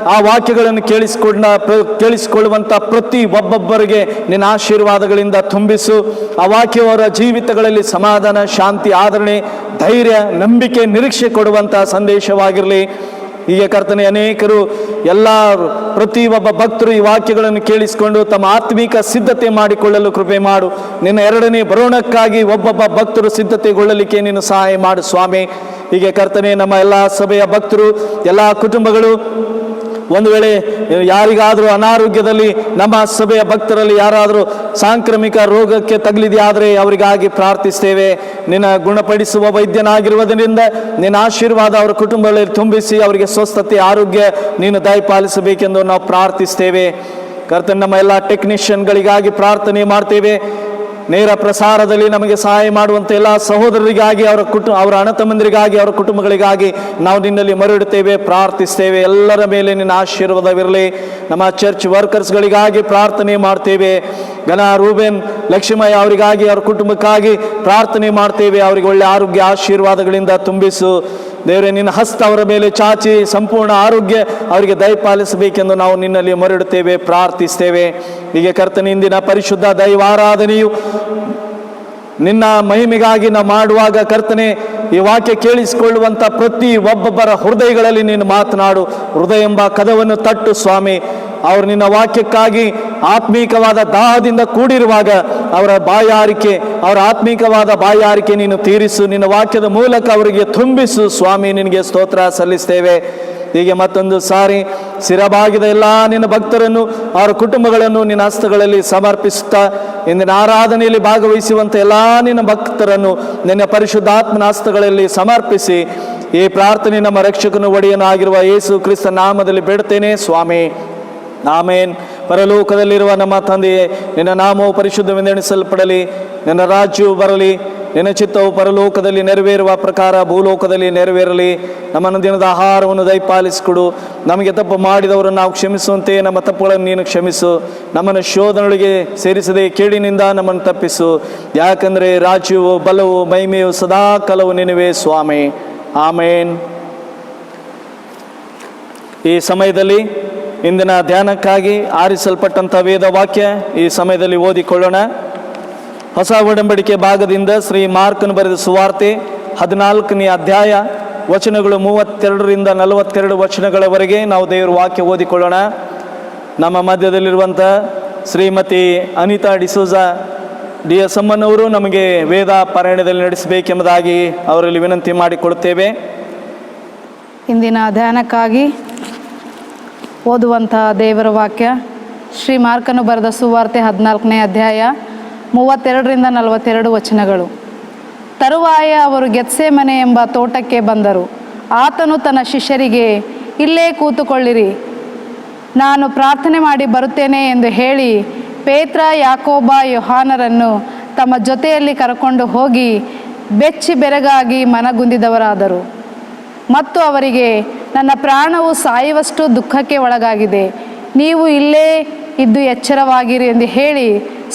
ಆ ವಾಕ್ಯಗಳನ್ನು ಕೇಳಿಸಿಕೊಳ್ಳುವಂಥ ಪ್ರತಿ ಒಬ್ಬೊಬ್ಬರಿಗೆ ನಿನ್ನ ಆಶೀರ್ವಾದಗಳಿಂದ ತುಂಬಿಸು. ಆ ವಾಕ್ಯವರ ಜೀವಿತಗಳಲ್ಲಿ ಸಮಾಧಾನ, ಶಾಂತಿ, ಆದರಣೆ, ಧೈರ್ಯ, ನಂಬಿಕೆ, ನಿರೀಕ್ಷೆ ಕೊಡುವಂಥ ಸಂದೇಶವಾಗಿರಲಿ. ಹೀಗೆ ಕರ್ತನೆ, ಅನೇಕರು ಎಲ್ಲ ಪ್ರತಿ ಒಬ್ಬ ಭಕ್ತರು ಈ ವಾಕ್ಯಗಳನ್ನು ಕೇಳಿಸಿಕೊಂಡು ತಮ್ಮ ಆತ್ಮೀಕ ಸಿದ್ಧತೆ ಮಾಡಿಕೊಳ್ಳಲು ಕೃಪೆ ಮಾಡು. ನಿನ್ನ ಎರಡನೇ ಬರೋಣಕ್ಕಾಗಿ ಒಬ್ಬೊಬ್ಬ ಭಕ್ತರು ಸಿದ್ಧತೆಗೊಳ್ಳಲಿಕ್ಕೆ ನೀನು ಸಹಾಯ ಮಾಡು ಸ್ವಾಮಿ. ಹೀಗೆ ಕರ್ತನೆ, ನಮ್ಮ ಎಲ್ಲ ಸಭೆಯ ಭಕ್ತರು, ಎಲ್ಲ ಕುಟುಂಬಗಳು ಒಂದು ವೇಳೆ ಯಾರಿಗಾದರೂ ಅನಾರೋಗ್ಯದಲ್ಲಿ ನಮ್ಮ ಸಭೆಯ ಭಕ್ತರಲ್ಲಿ ಯಾರಾದರೂ ಸಾಂಕ್ರಾಮಿಕ ರೋಗಕ್ಕೆ ತಗುಲಿದೆಯಾದರೆ ಅವರಿಗಾಗಿ ಪ್ರಾರ್ಥಿಸ್ತೇವೆ. ನಿನ್ನ ಗುಣಪಡಿಸುವ ವೈದ್ಯನಾಗಿರುವುದರಿಂದ ನಿನ್ನ ಆಶೀರ್ವಾದ ಅವರ ಕುಟುಂಬಗಳಲ್ಲಿ ತುಂಬಿಸಿ ಅವರಿಗೆ ಸ್ವಸ್ಥತೆ ಆರೋಗ್ಯ ನೀನು ದಯಪಾಲಿಸಬೇಕೆಂದು ನಾವು ಪ್ರಾರ್ಥಿಸ್ತೇವೆ. ಕರ್ತನ ನಮ್ಮ ಎಲ್ಲ ಟೆಕ್ನಿಷಿಯನ್ಗಳಿಗಾಗಿ ಪ್ರಾರ್ಥನೆ ಮಾಡ್ತೇವೆ. ನೇರ ಪ್ರಸಾರದಲ್ಲಿ ನಮಗೆ ಸಹಾಯ ಮಾಡುವಂಥ ಎಲ್ಲ ಸಹೋದರರಿಗಾಗಿ ಅವರ ಅಣ್ಣ ತಮ್ಮಂದಿರಿಗಾಗಿ ಅವರ ಕುಟುಂಬಗಳಿಗಾಗಿ ನಾವು ನಿನ್ನಲ್ಲಿ ಮೊರೆಯಿಡುತ್ತೇವೆ, ಪ್ರಾರ್ಥಿಸ್ತೇವೆ. ಎಲ್ಲರ ಮೇಲೆ ನಿನ್ನ ಆಶೀರ್ವಾದವಿರಲಿ. ನಮ್ಮ ಚರ್ಚ್ ವರ್ಕರ್ಸ್ಗಳಿಗಾಗಿ ಪ್ರಾರ್ಥನೆ ಮಾಡ್ತೇವೆ. ಘನ ರೂಬೇನ್ ಲಕ್ಷ್ಮಯ್ಯ ಅವರಿಗಾಗಿ ಅವರ ಕುಟುಂಬಕ್ಕಾಗಿ ಪ್ರಾರ್ಥನೆ ಮಾಡ್ತೇವೆ. ಅವರಿಗೆ ಒಳ್ಳೆ ಆರೋಗ್ಯ ಆಶೀರ್ವಾದಗಳಿಂದ ತುಂಬಿಸು ದೇವರೇ. ನಿನ್ನ ಹಸ್ತ ಅವರ ಮೇಲೆ ಚಾಚಿ ಸಂಪೂರ್ಣ ಆರೋಗ್ಯ ಅವರಿಗೆ ದಯಪಾಲಿಸಬೇಕೆಂದು ನಾವು ನಿನ್ನಲ್ಲಿ ಮೊರೆಯಿಡುತ್ತೇವೆ, ಪ್ರಾರ್ಥಿಸ್ತೇವೆ. ಹೀಗೆ ಕರ್ತನ ಇಂದಿನ ಪರಿಶುದ್ಧ ದೈವಾರಾಧನೆಯು ನಿನ್ನ ಮಹಿಮೆಗಾಗಿ ನಾವು ಮಾಡುವಾಗ ಕರ್ತನೆ, ಈ ವಾಕ್ಯ ಕೇಳಿಸಿಕೊಳ್ಳುವಂಥ ಪ್ರತಿ ಒಬ್ಬೊಬ್ಬರ ಹೃದಯಗಳಲ್ಲಿ ನೀನು ಮಾತನಾಡು. ಹೃದಯ ಎಂಬ ಕದವನ್ನು ತಟ್ಟು ಸ್ವಾಮಿ. ಅವರು ನಿನ್ನ ವಾಕ್ಯಕ್ಕಾಗಿ ಆತ್ಮೀಕವಾದ ದಾಹದಿಂದ ಕೂಡಿರುವಾಗ ಅವರ ಆತ್ಮೀಕವಾದ ಬಾಯಾರಿಕೆ ನೀನು ತೀರಿಸು. ನಿನ್ನ ವಾಕ್ಯದ ಮೂಲಕ ಅವರಿಗೆ ತುಂಬಿಸು ಸ್ವಾಮಿ. ನಿನಗೆ ಸ್ತೋತ್ರ ಸಲ್ಲಿಸ್ತೇವೆ. ಹೀಗೆ ಮತ್ತೊಂದು ಸಾರಿ ಸಿರಬಾಗಿದ ಎಲ್ಲ ನಿನ್ನ ಭಕ್ತರನ್ನು ಅವರ ಕುಟುಂಬಗಳನ್ನು ನಿನ್ನ ಹಸ್ತಗಳಲ್ಲಿ ಸಮರ್ಪಿಸುತ್ತಾ ಇಂದಿನ ಆರಾಧನೆಯಲ್ಲಿ ಭಾಗವಹಿಸುವಂಥ ಎಲ್ಲ ನಿನ್ನ ಭಕ್ತರನ್ನು ನಿನ್ನ ಪರಿಶುದ್ಧಾತ್ಮನ ಹಸ್ತಗಳಲ್ಲಿ ಸಮರ್ಪಿಸಿ ಈ ಪ್ರಾರ್ಥನೆ ನಮ್ಮ ರಕ್ಷಕನು ಒಡೆಯನು ಆಗಿರುವ ಯೇಸು ಕ್ರಿಸ್ತ ನಾಮದಲ್ಲಿ ಬೇಡುತ್ತೇನೆ ಸ್ವಾಮಿ, ಆಮೇನ್. ಪರಲೋಕದಲ್ಲಿರುವ ನಮ್ಮ ತಂದೆಯೇ, ನಿನ್ನ ನಾಮವು ಪರಿಶುದ್ಧವೆಂದೆಣಿಸಲ್ಪಡಲಿ, ನಿನ್ನ ರಾಜ್ಯವು ಬರಲಿ, ನಿನ್ನ ಚಿತ್ತವು ಪರಲೋಕದಲ್ಲಿ ನೆರವೇರುವ ಪ್ರಕಾರ ಭೂಲೋಕದಲ್ಲಿ ನೆರವೇರಲಿ. ನಮ್ಮ ದಿನದ ಆಹಾರವನ್ನು ದಯಪಾಲಿಸಿಕೊಡು. ನಮಗೆ ತಪ್ಪು ಮಾಡಿದವರನ್ನು ನಾವು ಕ್ಷಮಿಸುವಂತೆ ನಮ್ಮ ತಪ್ಪುಗಳನ್ನು ನೀನು ಕ್ಷಮಿಸು. ನಮ್ಮನ್ನು ಶೋಧನೆಗಳಿಗೆ ಸೇರಿಸದೆ ಕೇಳಿನಿಂದ ನಮ್ಮನ್ನು ತಪ್ಪಿಸು. ಯಾಕಂದರೆ ರಾಜ್ಯವು ಬಲವು ಮಹಿಮೆಯು ಸದಾ ಕಾಲವು ನಿನವೇ ಸ್ವಾಮಿ, ಆಮೇನ್. ಈ ಸಮಯದಲ್ಲಿ ಇಂದಿನ ಧ್ಯಾನಕ್ಕಾಗಿ ಆರಿಸಲ್ಪಟ್ಟಂಥ ವೇದ ವಾಕ್ಯ ಈ ಸಮಯದಲ್ಲಿ ಓದಿಕೊಳ್ಳೋಣ. ಹೊಸ ಒಡಂಬಡಿಕೆ ಭಾಗದಿಂದ ಶ್ರೀ ಮಾರ್ಕನು ಬರೆದ ಸುವಾರ್ತೆ 14ನೇ ಅಧ್ಯಾಯ ವಚನಗಳು 32ರಿಂದ 42 ವಚನಗಳವರೆಗೆ ನಾವು ದೇವರ ವಾಕ್ಯ ಓದಿಕೊಳ್ಳೋಣ. ನಮ್ಮ ಮಧ್ಯದಲ್ಲಿರುವಂಥ ಶ್ರೀಮತಿ ಅನಿತಾ ಡಿಸೋಜ DS ಅಮ್ಮನವರು ನಮಗೆ ವೇದ ಪಾರಾಯಣದಲ್ಲಿ ನಡೆಸಬೇಕೆಂಬುದಾಗಿ ಅವರಲ್ಲಿ ವಿನಂತಿ ಮಾಡಿಕೊಡುತ್ತೇವೆ. ಇಂದಿನ ಧ್ಯಾನಕ್ಕಾಗಿ ಓದುವಂತಹ ದೇವರ ವಾಕ್ಯ ಶ್ರೀ ಮಾರ್ಕನು ಬರೆದ ಸುವಾರ್ತೆ 14ನೇ ಅಧ್ಯಾಯ 32ರಿಂದ 42 ವಚನಗಳು. ತರುವಾಯ ಅವರು ಗೆತ್ಸೇಮನೆ ಎಂಬ ತೋಟಕ್ಕೆ ಬಂದರು. ಆತನು ತನ್ನ ಶಿಷ್ಯರಿಗೆ, ಇಲ್ಲೇ ಕೂತುಕೊಳ್ಳಿರಿ, ನಾನು ಪ್ರಾರ್ಥನೆ ಮಾಡಿ ಬರುತ್ತೇನೆ ಎಂದು ಹೇಳಿ ಪೇತ್ರ, ಯಾಕೋಬ, ಯೋಹಾನರನ್ನು ತಮ್ಮ ಜೊತೆಯಲ್ಲಿ ಕರಕೊಂಡು ಹೋಗಿ ಬೆಚ್ಚಿ ಬೆರಗಾಗಿ ಮನಗುಂದಿದವರಾದರು. ಮತ್ತು ಅವರಿಗೆ, ನನ್ನ ಪ್ರಾಣವು ಸಾಯುವಷ್ಟು ದುಃಖಕ್ಕೆ ಒಳಗಾಗಿದೆ, ನೀವು ಇಲ್ಲೇ ಇದ್ದು ಎಚ್ಚರವಾಗಿರಿ ಎಂದು ಹೇಳಿ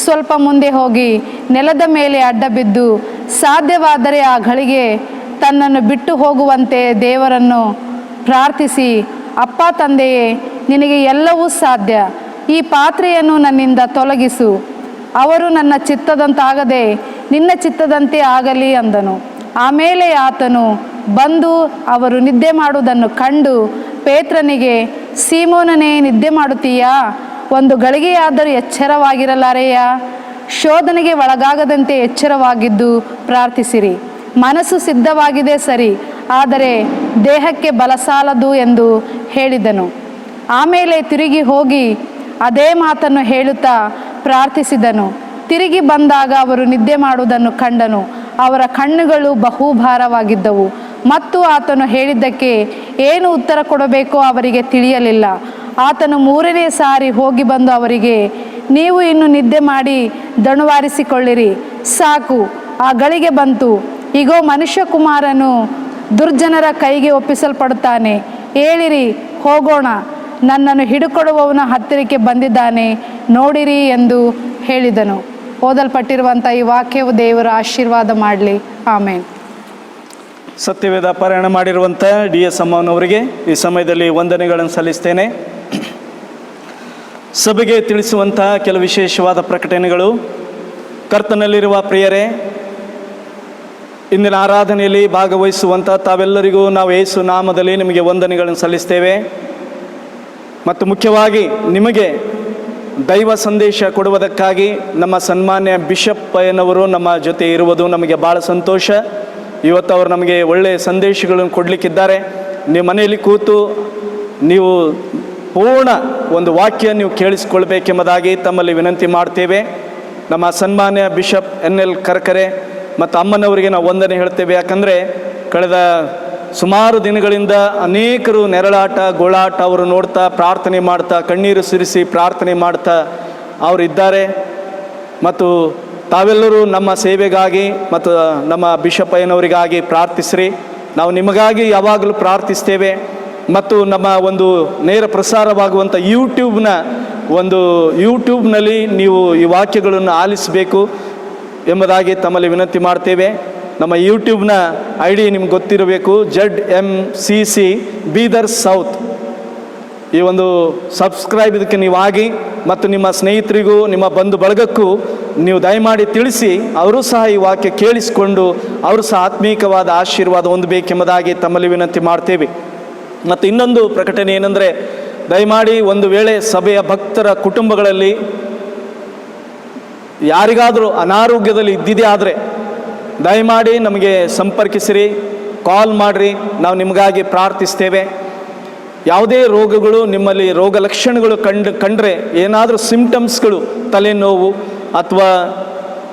ಸ್ವಲ್ಪ ಮುಂದೆ ಹೋಗಿ ನೆಲದ ಮೇಲೆ ಅಡ್ಡಬಿದ್ದು ಸಾಧ್ಯವಾದರೆ ಆ ಗಳಿಗೆ ತನ್ನನ್ನು ಬಿಟ್ಟು ಹೋಗುವಂತೆ ದೇವರನ್ನು ಪ್ರಾರ್ಥಿಸಿ, ಅಪ್ಪ ತಂದೆಯೇ, ನಿನಗೆ ಎಲ್ಲವೂ ಸಾಧ್ಯ, ಈ ಪಾತ್ರೆಯನ್ನು ನನ್ನಿಂದ ತೊಲಗಿಸು, ಅವರು ನನ್ನ ಚಿತ್ತದಂತಾಗದೆ ನಿನ್ನ ಚಿತ್ತದಂತೆ ಆಗಲಿ ಅಂದನು. ಆಮೇಲೆ ಆತನು ಬಂದು ಅವರು ನಿದ್ದೆ ಮಾಡುವುದನ್ನು ಕಂಡು ಪೇತ್ರನಿಗೆ, ಸೀಮೋನನೇ, ನಿದ್ದೆ ಮಾಡುತ್ತೀಯಾ? ಒಂದು ಗಳಿಗೆಯಾದರೂ ಎಚ್ಚರವಾಗಿರಲಾರೆಯಾ? ಶೋಧನೆಗೆ ಒಳಗಾಗದಂತೆ ಎಚ್ಚರವಾಗಿದ್ದು ಪ್ರಾರ್ಥಿಸಿರಿ. ಮನಸ್ಸು ಸಿದ್ಧವಾಗಿದೆ ಸರಿ, ಆದರೆ ದೇಹಕ್ಕೆ ಬಲ ಸಾಲದು ಎಂದು ಹೇಳಿದನು. ಆಮೇಲೆ ತಿರುಗಿ ಹೋಗಿ ಅದೇ ಮಾತನ್ನು ಹೇಳುತ್ತಾ ಪ್ರಾರ್ಥಿಸಿದನು. ತಿರುಗಿ ಬಂದಾಗ ಅವರು ನಿದ್ದೆ ಮಾಡುವುದನ್ನು ಕಂಡನು. ಅವರ ಕಣ್ಣುಗಳು ಬಹುಭಾರವಾಗಿದ್ದವು ಮತ್ತು ಆತನು ಹೇಳಿದ್ದಕ್ಕೆ ಏನು ಉತ್ತರ ಕೊಡಬೇಕೋ ಅವರಿಗೆ ತಿಳಿಯಲಿಲ್ಲ. ಆತನು 3ನೇ ಸಾರಿ ಹೋಗಿ ಬಂದು ಅವರಿಗೆ, ನೀವು ಇನ್ನು ನಿದ್ದೆ ಮಾಡಿ ದಣುವಾರಿಸಿಕೊಳ್ಳಿರಿ, ಸಾಕು, ಆ ಗಳಿಗೆ ಬಂತು. ಇಗೋ, ಮನುಷ್ಯಕುಮಾರನು ದುರ್ಜನರ ಕೈಗೆ ಒಪ್ಪಿಸಲ್ಪಡುತ್ತಾನೆ. ಏಳಿರಿ, ಹೋಗೋಣ, ನನ್ನನ್ನು ಹಿಡುಕೊಡುವವನ ಹತ್ತಿರಕ್ಕೆ ಬಂದಿದ್ದಾನೆ, ನೋಡಿರಿ ಎಂದು ಹೇಳಿದನು. ಓದಲ್ಪಟ್ಟಿರುವಂಥ ಈ ವಾಕ್ಯವು ದೇವರ ಆಶೀರ್ವಾದ ಮಾಡಲಿ. ಆಮೇನ್. ಸತ್ಯವೇದ ಪಾರಾಯಣ ಮಾಡಿರುವಂಥ DS ಅಮ್ಮನವರಿಗೆ ಈ ಸಮಯದಲ್ಲಿ ವಂದನೆಗಳನ್ನು ಸಲ್ಲಿಸ್ತೇನೆ. ಸಭೆಗೆ ತಿಳಿಸುವಂಥ ಕೆಲವು ವಿಶೇಷವಾದ ಪ್ರಕಟಣೆಗಳು. ಕರ್ತನಲ್ಲಿರುವ ಪ್ರಿಯರೇ, ಇಂದಿನ ಆರಾಧನೆಯಲ್ಲಿ ಭಾಗವಹಿಸುವಂಥ ತಾವೆಲ್ಲರಿಗೂ ನಾವು ಯೇಸು ನಾಮದಲ್ಲಿ ನಿಮಗೆ ವಂದನೆಗಳನ್ನು ಸಲ್ಲಿಸ್ತೇವೆ. ಮತ್ತು ಮುಖ್ಯವಾಗಿ ನಿಮಗೆ ದೈವ ಸಂದೇಶ ಕೊಡುವುದಕ್ಕಾಗಿ ನಮ್ಮ ಸನ್ಮಾನ್ಯ ಬಿಷಪ್ ಎನ್ನವರು ನಮ್ಮ ಜೊತೆ ಇರುವುದು ನಮಗೆ ಭಾಳ ಸಂತೋಷ. ಇವತ್ತು ಅವರು ನಮಗೆ ಒಳ್ಳೆಯ ಸಂದೇಶಗಳನ್ನು ಕೊಡಲಿಕ್ಕಿದ್ದಾರೆ. ನೀವು ಮನೆಯಲ್ಲಿ ಕೂತು ನೀವು ಪೂರ್ಣ ಒಂದು ವಾಕ್ಯ ನೀವು ಕೇಳಿಸಿಕೊಳ್ಬೇಕೆಂಬುದಾಗಿ ತಮ್ಮಲ್ಲಿ ವಿನಂತಿ ಮಾಡ್ತೇವೆ. ನಮ್ಮ ಸನ್ಮಾನ್ಯ ಬಿಷಪ್ NL ಕರ್ಕರೆ ಮತ್ತು ಅಮ್ಮನವರಿಗೆ ನಾವು ವಂದನೆ ಹೇಳ್ತೇವೆ. ಯಾಕಂದರೆ ಕಳೆದ ಸುಮಾರು ದಿನಗಳಿಂದ ಅನೇಕರು ನೆರಳಾಟ ಗೋಳಾಟ ಅವರು ನೋಡ್ತಾ ಪ್ರಾರ್ಥನೆ ಮಾಡ್ತಾ ಕಣ್ಣೀರು ಸುರಿಸಿ ಪ್ರಾರ್ಥನೆ ಮಾಡ್ತಾ ಅವರಿದ್ದಾರೆ. ಮತ್ತು ತಾವೆಲ್ಲರೂ ನಮ್ಮ ಸೇವೆಗಾಗಿ ಮತ್ತು ನಮ್ಮ ಬಿಷಪ್ ಅಯ್ಯನವರಿಗಾಗಿ ಪ್ರಾರ್ಥಿಸ್ರಿ. ನಾವು ನಿಮಗಾಗಿ ಯಾವಾಗಲೂ ಪ್ರಾರ್ಥಿಸ್ತೇವೆ. ಮತ್ತು ನಮ್ಮ ಒಂದು ನೇರ ಪ್ರಸಾರವಾಗುವಂಥ ಯೂಟ್ಯೂಬ್ನಲ್ಲಿ ನೀವು ಈ ವಾಕ್ಯಗಳನ್ನು ಆಲಿಸಬೇಕು ಎಂಬುದಾಗಿ ತಮ್ಮಲ್ಲಿ ವಿನಂತಿ ಮಾಡ್ತೇವೆ. ನಮ್ಮ ಯೂಟ್ಯೂಬ್ನ ID ನಿಮ್ಗೆ ಗೊತ್ತಿರಬೇಕು, ZMCC ಬೀದರ್ ಸೌತ್. ಈ ಒಂದು ಸಬ್ಸ್ಕ್ರೈಬ್ ಇದಕ್ಕೆ ನೀವು ಆಗಿ ಮತ್ತು ನಿಮ್ಮ ಸ್ನೇಹಿತರಿಗೂ ನಿಮ್ಮ ಬಂಧು ಬಳಗಕ್ಕೂ ನೀವು ದಯಮಾಡಿ ತಿಳಿಸಿ, ಅವರು ಸಹ ಈ ವಾಕ್ಯ ಕೇಳಿಸಿಕೊಂಡು ಅವರು ಸಹ ಆತ್ಮೀಕವಾದ ಆಶೀರ್ವಾದ ಹೊಂದಬೇಕೆಂಬುದಾಗಿ ತಮ್ಮಲ್ಲಿ ವಿನಂತಿ ಮಾಡ್ತೇವೆ. ಮತ್ತು ಇನ್ನೊಂದು ಪ್ರಕಟಣೆ ಏನಂದರೆ, ದಯಮಾಡಿ ಒಂದು ವೇಳೆ ಸಭೆಯ ಭಕ್ತರ ಕುಟುಂಬಗಳಲ್ಲಿ ಯಾರಿಗಾದರೂ ಅನಾರೋಗ್ಯದಲ್ಲಿ ಇದ್ದಿದೆ ಆದರೆ ದಯಮಾಡಿ ನಮಗೆ ಸಂಪರ್ಕಿಸಿರಿ, ಕಾಲ್ ಮಾಡಿರಿ, ನಾವು ನಿಮಗಾಗಿ ಪ್ರಾರ್ಥಿಸ್ತೇವೆ. ಯಾವುದೇ ರೋಗಗಳು ನಿಮ್ಮಲ್ಲಿ ರೋಗ ಲಕ್ಷಣಗಳು ಕಂಡ್ರೆ ಏನಾದರೂ ಸಿಂಪ್ಟಮ್ಸ್ಗಳು, ತಲೆನೋವು ಅಥವಾ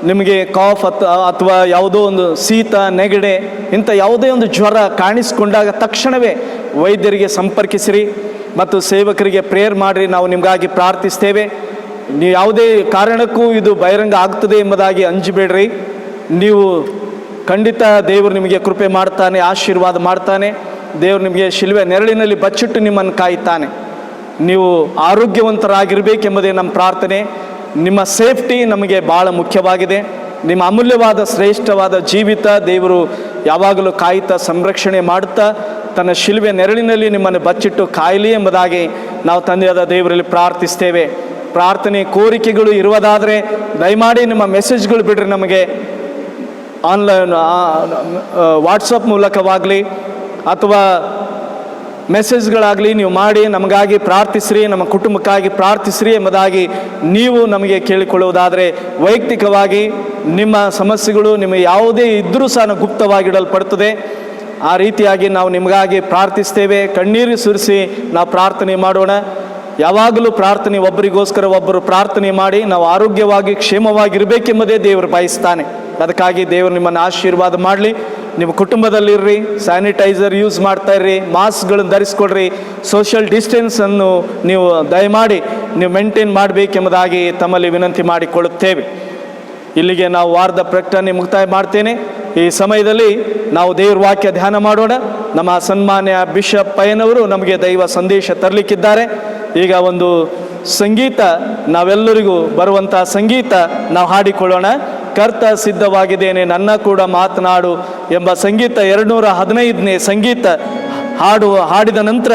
ನಿಮಗೆ ಕಾಫ್ ಅಥವಾ ಯಾವುದೋ ಒಂದು ಶೀತ ನೆಗಡೆ ಇಂಥ ಯಾವುದೇ ಒಂದು ಜ್ವರ ಕಾಣಿಸಿಕೊಂಡಾಗ ತಕ್ಷಣವೇ ವೈದ್ಯರಿಗೆ ಸಂಪರ್ಕಿಸಿರಿ ಮತ್ತು ಸೇವಕರಿಗೆ ಪ್ರೇಯರ್ ಮಾಡಿರಿ, ನಾವು ನಿಮಗಾಗಿ ಪ್ರಾರ್ಥಿಸ್ತೇವೆ. ನೀವು ಯಾವುದೇ ಕಾರಣಕ್ಕೂ ಇದು ಬಹಿರಂಗ ಆಗ್ತದೆ ಎಂಬುದಾಗಿ ಅಂಜಬೇಡ್ರಿ. ನೀವು ಖಂಡಿತ ದೇವರು ನಿಮಗೆ ಕೃಪೆ ಮಾಡ್ತಾನೆ, ಆಶೀರ್ವಾದ ಮಾಡ್ತಾನೆ. ದೇವರು ನಿಮಗೆ ಶಿಲುವೆ ನೆರಳಿನಲ್ಲಿ ಬಚ್ಚಿಟ್ಟು ನಿಮ್ಮನ್ನು ಕಾಯುತ್ತಾನೆ. ನೀವು ಆರೋಗ್ಯವಂತರಾಗಿರಬೇಕೆಂಬುದೇ ನಮ್ಮ ಪ್ರಾರ್ಥನೆ. ನಿಮ್ಮ ಸೇಫ್ಟಿ ನಮಗೆ ಭಾಳ ಮುಖ್ಯವಾಗಿದೆ. ನಿಮ್ಮ ಅಮೂಲ್ಯವಾದ ಶ್ರೇಷ್ಠವಾದ ಜೀವಿತ ದೇವರು ಯಾವಾಗಲೂ ಕಾಯುತ್ತಾ ಸಂರಕ್ಷಣೆ ಮಾಡುತ್ತಾ ತನ್ನ ಶಿಲುವೆ ನೆರಳಿನಲ್ಲಿ ನಿಮ್ಮನ್ನು ಬಚ್ಚಿಟ್ಟು ಕಾಯಲಿ ಎಂಬುದಾಗಿ ನಾವು ತಂದೆಯಾದ ದೇವರಲ್ಲಿ ಪ್ರಾರ್ಥಿಸ್ತೇವೆ. ಪ್ರಾರ್ಥನೆ ಕೋರಿಕೆಗಳು ಇರುವುದಾದರೆ ದಯಮಾಡಿ ನಿಮ್ಮ ಮೆಸೇಜ್ಗಳು ಬಿಡ್ರಿ. ನಮಗೆ ಆನ್ಲೈನ್ ವಾಟ್ಸಪ್ ಮೂಲಕವಾಗಲಿ ಅಥವಾ ಮೆಸೇಜ್ಗಳಾಗಲಿ ನೀವು ಮಾಡಿ ನಮಗಾಗಿ ಪ್ರಾರ್ಥಿಸ್ರಿ, ನಮ್ಮ ಕುಟುಂಬಕ್ಕಾಗಿ ಪ್ರಾರ್ಥಿಸ್ರಿ ಎಂಬುದಾಗಿ ನೀವು ನಮಗೆ ಕೇಳಿಕೊಳ್ಳುವುದಾದರೆ, ವೈಯಕ್ತಿಕವಾಗಿ ನಿಮ್ಮ ಸಮಸ್ಯೆಗಳು ನಿಮಗೆ ಯಾವುದೇ ಇದ್ದರೂ ಸಹ ಗುಪ್ತವಾಗಿಡಲ್ಪಡುತ್ತದೆ. ಆ ರೀತಿಯಾಗಿ ನಾವು ನಿಮಗಾಗಿ ಪ್ರಾರ್ಥಿಸ್ತೇವೆ. ಕಣ್ಣೀರು ಸುರಿಸಿ ನಾವು ಪ್ರಾರ್ಥನೆ ಮಾಡೋಣ. ಯಾವಾಗಲೂ ಪ್ರಾರ್ಥನೆ, ಒಬ್ಬರಿಗೋಸ್ಕರ ಒಬ್ಬರು ಪ್ರಾರ್ಥನೆ ಮಾಡಿ ನಾವು ಆರೋಗ್ಯವಾಗಿ ಕ್ಷೇಮವಾಗಿರಬೇಕೆಂಬುದೇ ದೇವರು ಬಯಸ್ತಾನೆ. ಅದಕ್ಕಾಗಿ ದೇವರು ನಿಮ್ಮನ್ನು ಆಶೀರ್ವಾದ ಮಾಡಲಿ. ನಿಮ್ಮ ಕುಟುಂಬದಲ್ಲಿರ್ರಿ, ಸ್ಯಾನಿಟೈಸರ್ ಯೂಸ್ ಮಾಡ್ತಾ ಇರ್ರಿ, ಮಾಸ್ಕ್ಗಳನ್ನು ಧರಿಸ್ಕೊಡ್ರಿ, ಸೋಷಿಯಲ್ ಡಿಸ್ಟೆನ್ಸನ್ನು ನೀವು ದಯಮಾಡಿ ನೀವು ಮೇಂಟೈನ್ ಮಾಡಬೇಕೆಂಬುದಾಗಿ ತಮ್ಮಲ್ಲಿ ವಿನಂತಿ ಮಾಡಿಕೊಳ್ಳುತ್ತೇವೆ. ಇಲ್ಲಿಗೆ ನಾವು ವಾರದ ಪ್ರಕಟಣೆ ಮುಕ್ತಾಯ ಮಾಡ್ತೇನೆ. ಈ ಸಮಯದಲ್ಲಿ ನಾವು ದೇವ್ರ ವಾಕ್ಯ ಧ್ಯಾನ ಮಾಡೋಣ. ನಮ್ಮ ಸನ್ಮಾನ್ಯ ಬಿಷಪ್ ಅಯ್ಯನವರು ನಮಗೆ ದೈವ ಸಂದೇಶ ತರಲಿಕ್ಕಿದ್ದಾರೆ. ಈಗ ಒಂದು ಸಂಗೀತ, ನಾವೆಲ್ಲರಿಗೂ ಬರುವಂಥ ಸಂಗೀತ ನಾವು ಹಾಡಿಕೊಳ್ಳೋಣ. ಕರ್ತ ಸಿದ್ಧವಾಗಿದ್ದೇನೆ ನನ್ನ ಕೂಡ ಮಾತನಾಡು ಎಂಬ ಸಂಗೀತ 215ನೇ ಸಂಗೀತ ಹಾಡಿದ ನಂತರ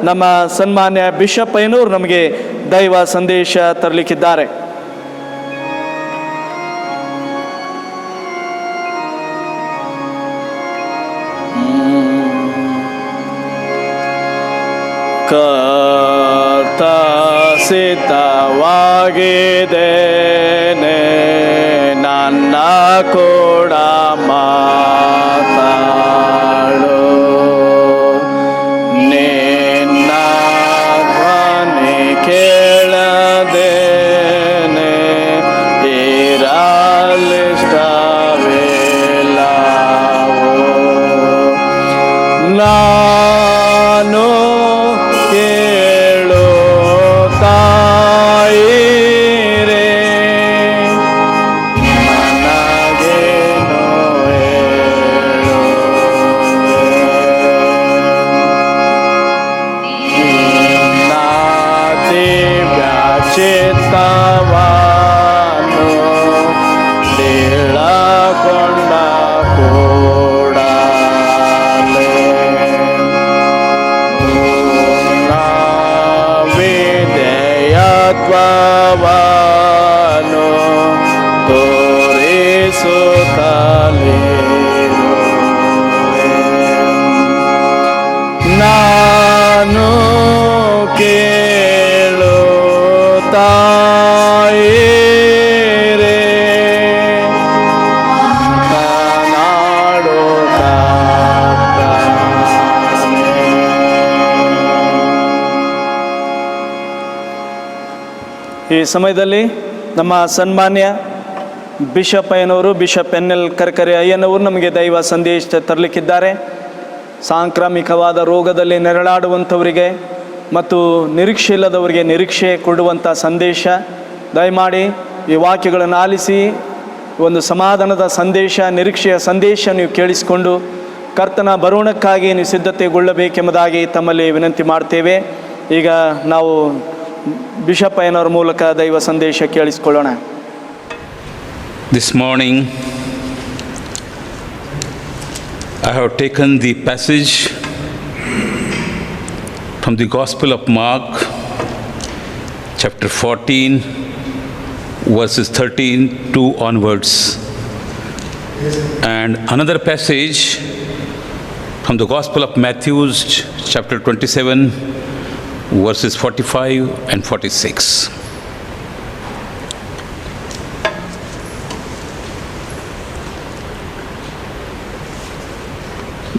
ನಮ್ಮ ಸನ್ಮಾನ್ಯ ಬಿಷಪ್ ಅಯ್ಯನವರು ನಮಗೆ ದೈವ ಸಂದೇಶ ತರಲಿಕ್ಕಿದ್ದಾರೆ. ಕರ್ತ ಸಿದ್ಧವಾಗಿದ್ದೇನೆ ನನ್ನ ಕೂಡ ಮಾತಾಡು, ನಿನ್ನ ಧ್ವನಿ ಕೇಳದೇನೆ ಇರಲಿಷ್ಟವಿಲ್ಲವೋ. ನಾನು ಚಿತ್ತವನ್ನು ತಿಳಕೊಂಡ ಕೂಡಲೇ ವಿಧೇಯತ್ವವನ್ನು ತೋರಿಸುತ್ತಲಿರುವೆ. ನಾನು ತಾಯಿರೇ ಈ ಸಮಯದಲ್ಲಿ ನಮ್ಮ ಸನ್ಮಾನ್ಯ ಬಿಷಪ್ ಅಯ್ಯನವರು, ಬಿಷಪ್ NL ಕರ್ಕರೆ ಅಯ್ಯನವರು ನಮಗೆ ದೈವ ಸಂದೇಶ ತರಲಿಕ್ಕಿದ್ದಾರೆ. ಸಾಂಕ್ರಾಮಿಕವಾದ ರೋಗದಲ್ಲಿ ನೆರಳಾಡುವಂಥವರಿಗೆ ಮತ್ತು ನಿರೀಕ್ಷೆ ಇಲ್ಲದವರಿಗೆ ನಿರೀಕ್ಷೆ ಕೊಡುವಂಥ ಸಂದೇಶ. ದಯಮಾಡಿ ಈ ವಾಕ್ಯಗಳನ್ನು ಆಲಿಸಿ ಒಂದು ಸಮಾಧಾನದ ಸಂದೇಶ, ನಿರೀಕ್ಷೆಯ ಸಂದೇಶ ನೀವು ಕೇಳಿಸಿಕೊಂಡು ಕರ್ತನ ಬರೋಣಕ್ಕಾಗಿ ನೀವು ಸಿದ್ಧತೆಗೊಳ್ಳಬೇಕೆಂಬುದಾಗಿ ತಮ್ಮಲ್ಲಿ ವಿನಂತಿ ಮಾಡ್ತೇವೆ. ಈಗ ನಾವು ಬಿಷಪ್ ಅಯ್ಯನವರ ಮೂಲಕ ದೈವ ಸಂದೇಶ ಕೇಳಿಸಿಕೊಳ್ಳೋಣ. This morning I have taken the passage from the Gospel of Mark, chapter 14, verses 13 onwards, and another passage from the Gospel of Matthew, chapter 27, verses 45 and 46.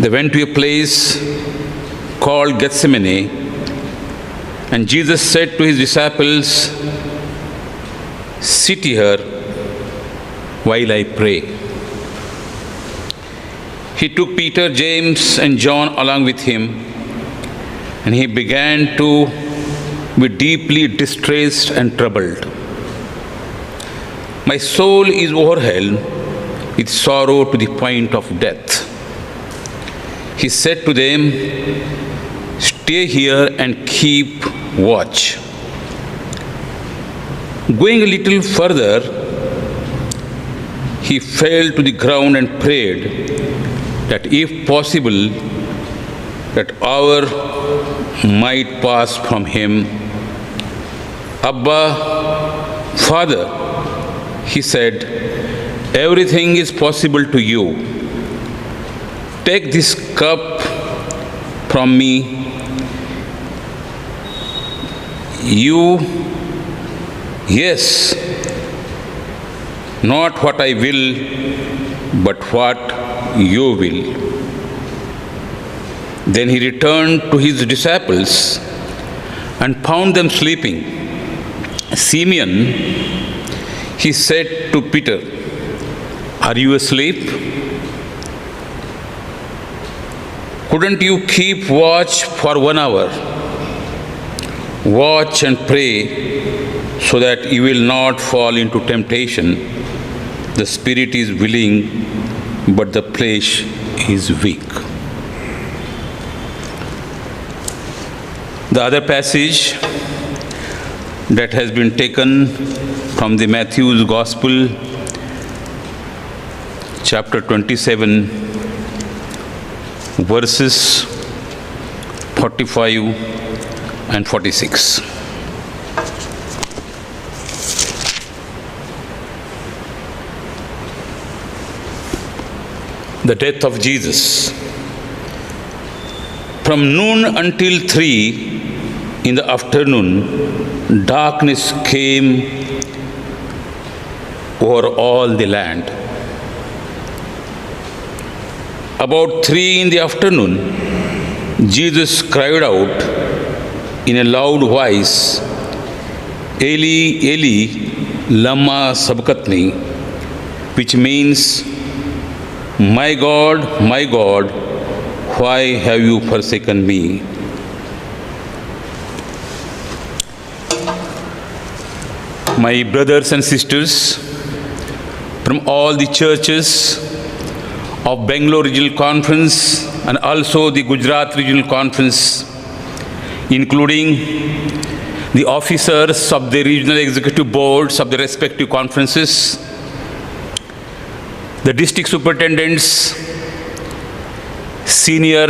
They went to a place called Gethsemane, and Jesus said to his disciples, "Sit here while I pray." He took Peter, James, and John along with him, and he began to be deeply distressed and troubled. "My soul is overwhelmed with sorrow to the point of death." He said to them, "Stay here and keep watch." Going a little further, he fell to the ground and prayed that if possible, that hour might pass from him. "Abba, Father," he said, "everything is possible to you. Take this cup from me. Yes, not what I will, but what you will." Then he returned to his disciples and found them sleeping. "Simeon," he said to Peter, "are you asleep? Couldn't you keep watch for 1 hour? Watch and pray so that you will not fall into temptation. The spirit is willing, but the flesh is weak." The other passage that has been taken from the Matthew's Gospel, chapter 27, verses 45 and 46. The death of Jesus. From noon until 3 in the afternoon, darkness came over all the land. About 3 in the afternoon, Jesus cried out in a loud voice, "Eli, Eli, lama sabachthani," which means, my God, why have you forsaken me?" My brothers and sisters from all the churches of Bangalore Regional Conference and also the Gujarat Regional Conference, including the officers of the regional executive boards of the respective conferences, the district superintendents, senior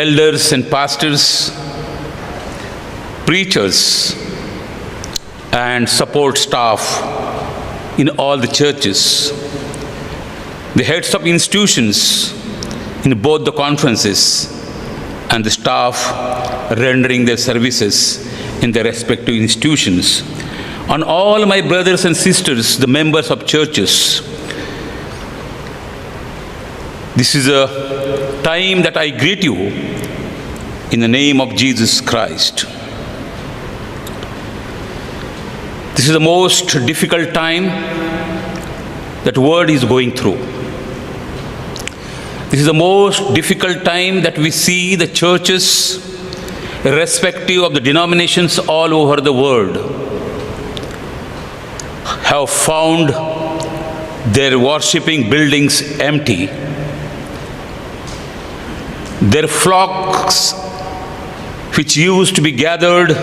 elders and pastors, preachers, and support staff in all the churches, the heads of institutions in both the conferences, and the staff rendering their services in their respective institutions, on all my brothers and sisters, the members of churches. This is a time that I greet you in the name of Jesus Christ. This is the most difficult time that world is going through. This is the most difficult time that we see the churches, irrespective of the denominations all over the world, have found their worshipping buildings empty. Their flocks, which used to be gathered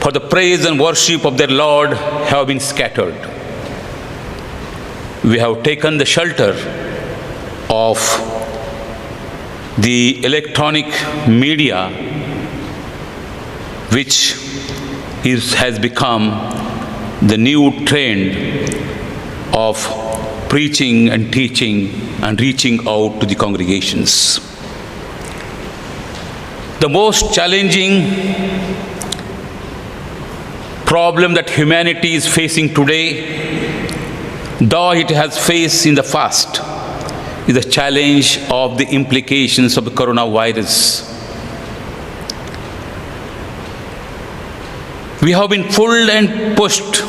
for the praise and worship of their Lord, have been scattered. We have taken the shelter of the electronic media, which has become the new trend of preaching and teaching and reaching out to the congregations. The most challenging problem that humanity is facing today, though it has faced in the past, is the challenge of the implications of the coronavirus. We have been pulled and pushed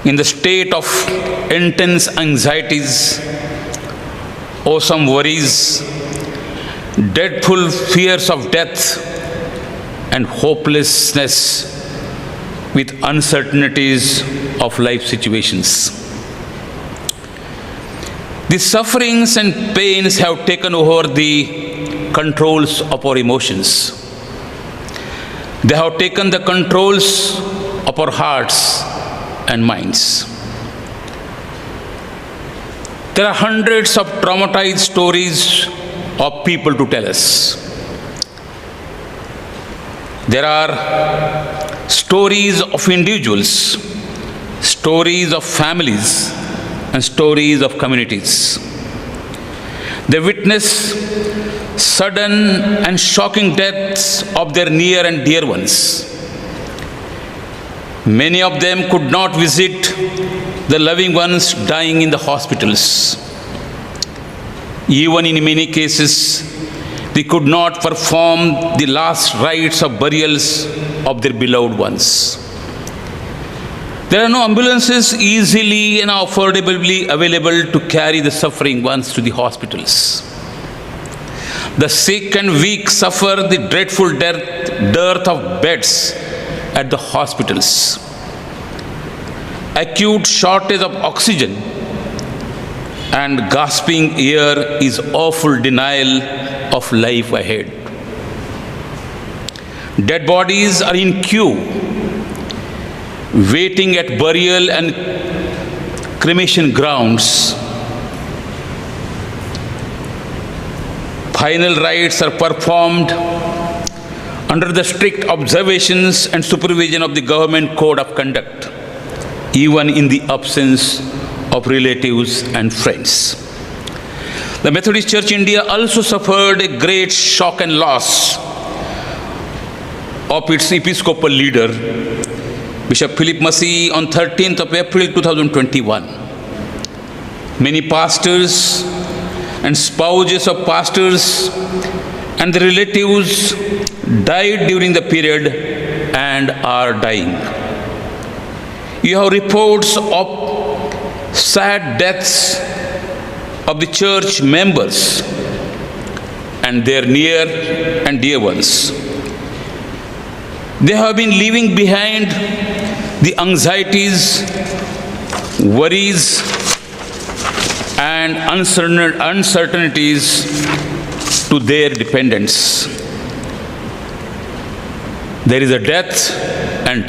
in the state of intense anxieties, awesome worries, dreadful fears of death, and hopelessness with uncertainties of life situations. The sufferings and pains have taken over the controls of our emotions. They have taken the controls of our hearts and minds. There are hundreds of traumatized stories of people to tell us. There are stories of individuals, stories of families, and stories of communities. They witness sudden and shocking deaths of their near and dear ones. Many of them could not visit the loving ones dying in the hospitals. Even in many cases, they could not perform the last rites of burials of their beloved ones. There are no ambulances easily and affordably available to carry the suffering ones to the hospitals. The sick and weak suffer the dreadful dearth of beds at the hospitals. Acute shortage of oxygen and gasping air is awful denial of life ahead. Dead bodies are in queue, waiting at burial and cremation grounds. Final rites are performed under the strict observations and supervision of the government code of conduct, even in the absence of relatives and friends. The Methodist Church India also suffered a great shock and loss of its episcopal leader, Bishop Philip Massey, on 13th of April 2021. Many pastors and spouses of pastors and their relatives died during the period and are dying. You have reports of sad deaths of the church members and their near and dear ones. They have been leaving behind the anxieties, worries, and uncertainties to their dependents. There is a death, and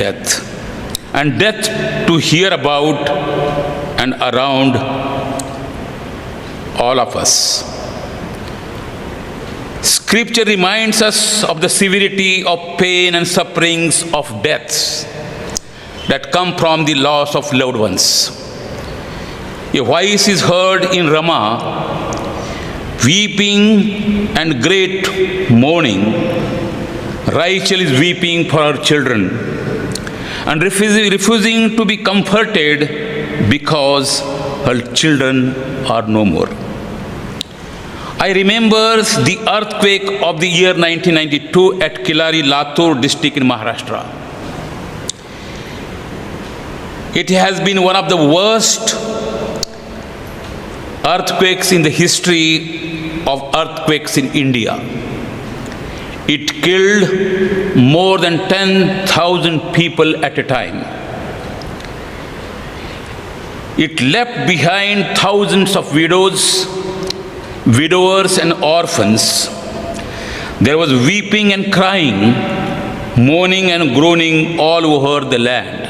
death to hear about and around all of us. Scripture reminds us of the severity of pain and sufferings of deaths that come from the loss of loved ones. A voice is heard in Ramah, weeping and great mourning. Rachel is weeping for her children and refusing to be comforted because her children are no more. I remember the earthquake of the year 1992 at Kilari, Latur district in Maharashtra. It has been one of the worst earthquakes in the history of earthquakes in India. It killed more than 10,000 people at a time. It left behind thousands of widows, widowers and orphans. There was weeping and crying, moaning and groaning all over the land.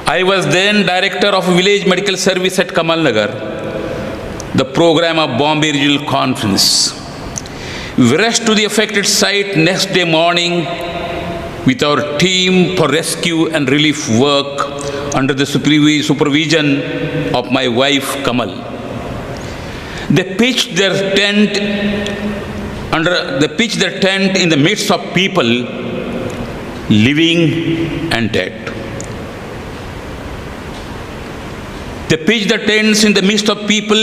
I was then director of village medical service at Kamal Nagar, the program of Bombay Regional Conference. We rushed to the affected site next day morning with our team for rescue and relief work under the supervision of my wife Kamal. They pitched their tent in the midst of people living and dead. They pitched the tents in the midst of people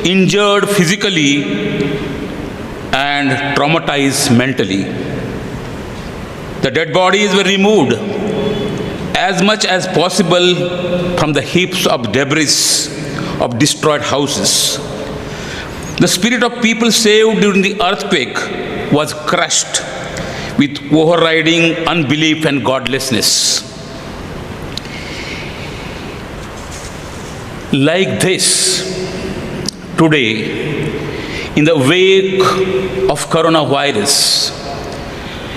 injured physically and traumatized mentally. The dead bodies were removed as much as possible from the heaps of debris of destroyed houses. The spirit of people saved during the earthquake was crushed with overriding unbelief and godlessness. Like this, today, in the wake of coronavirus,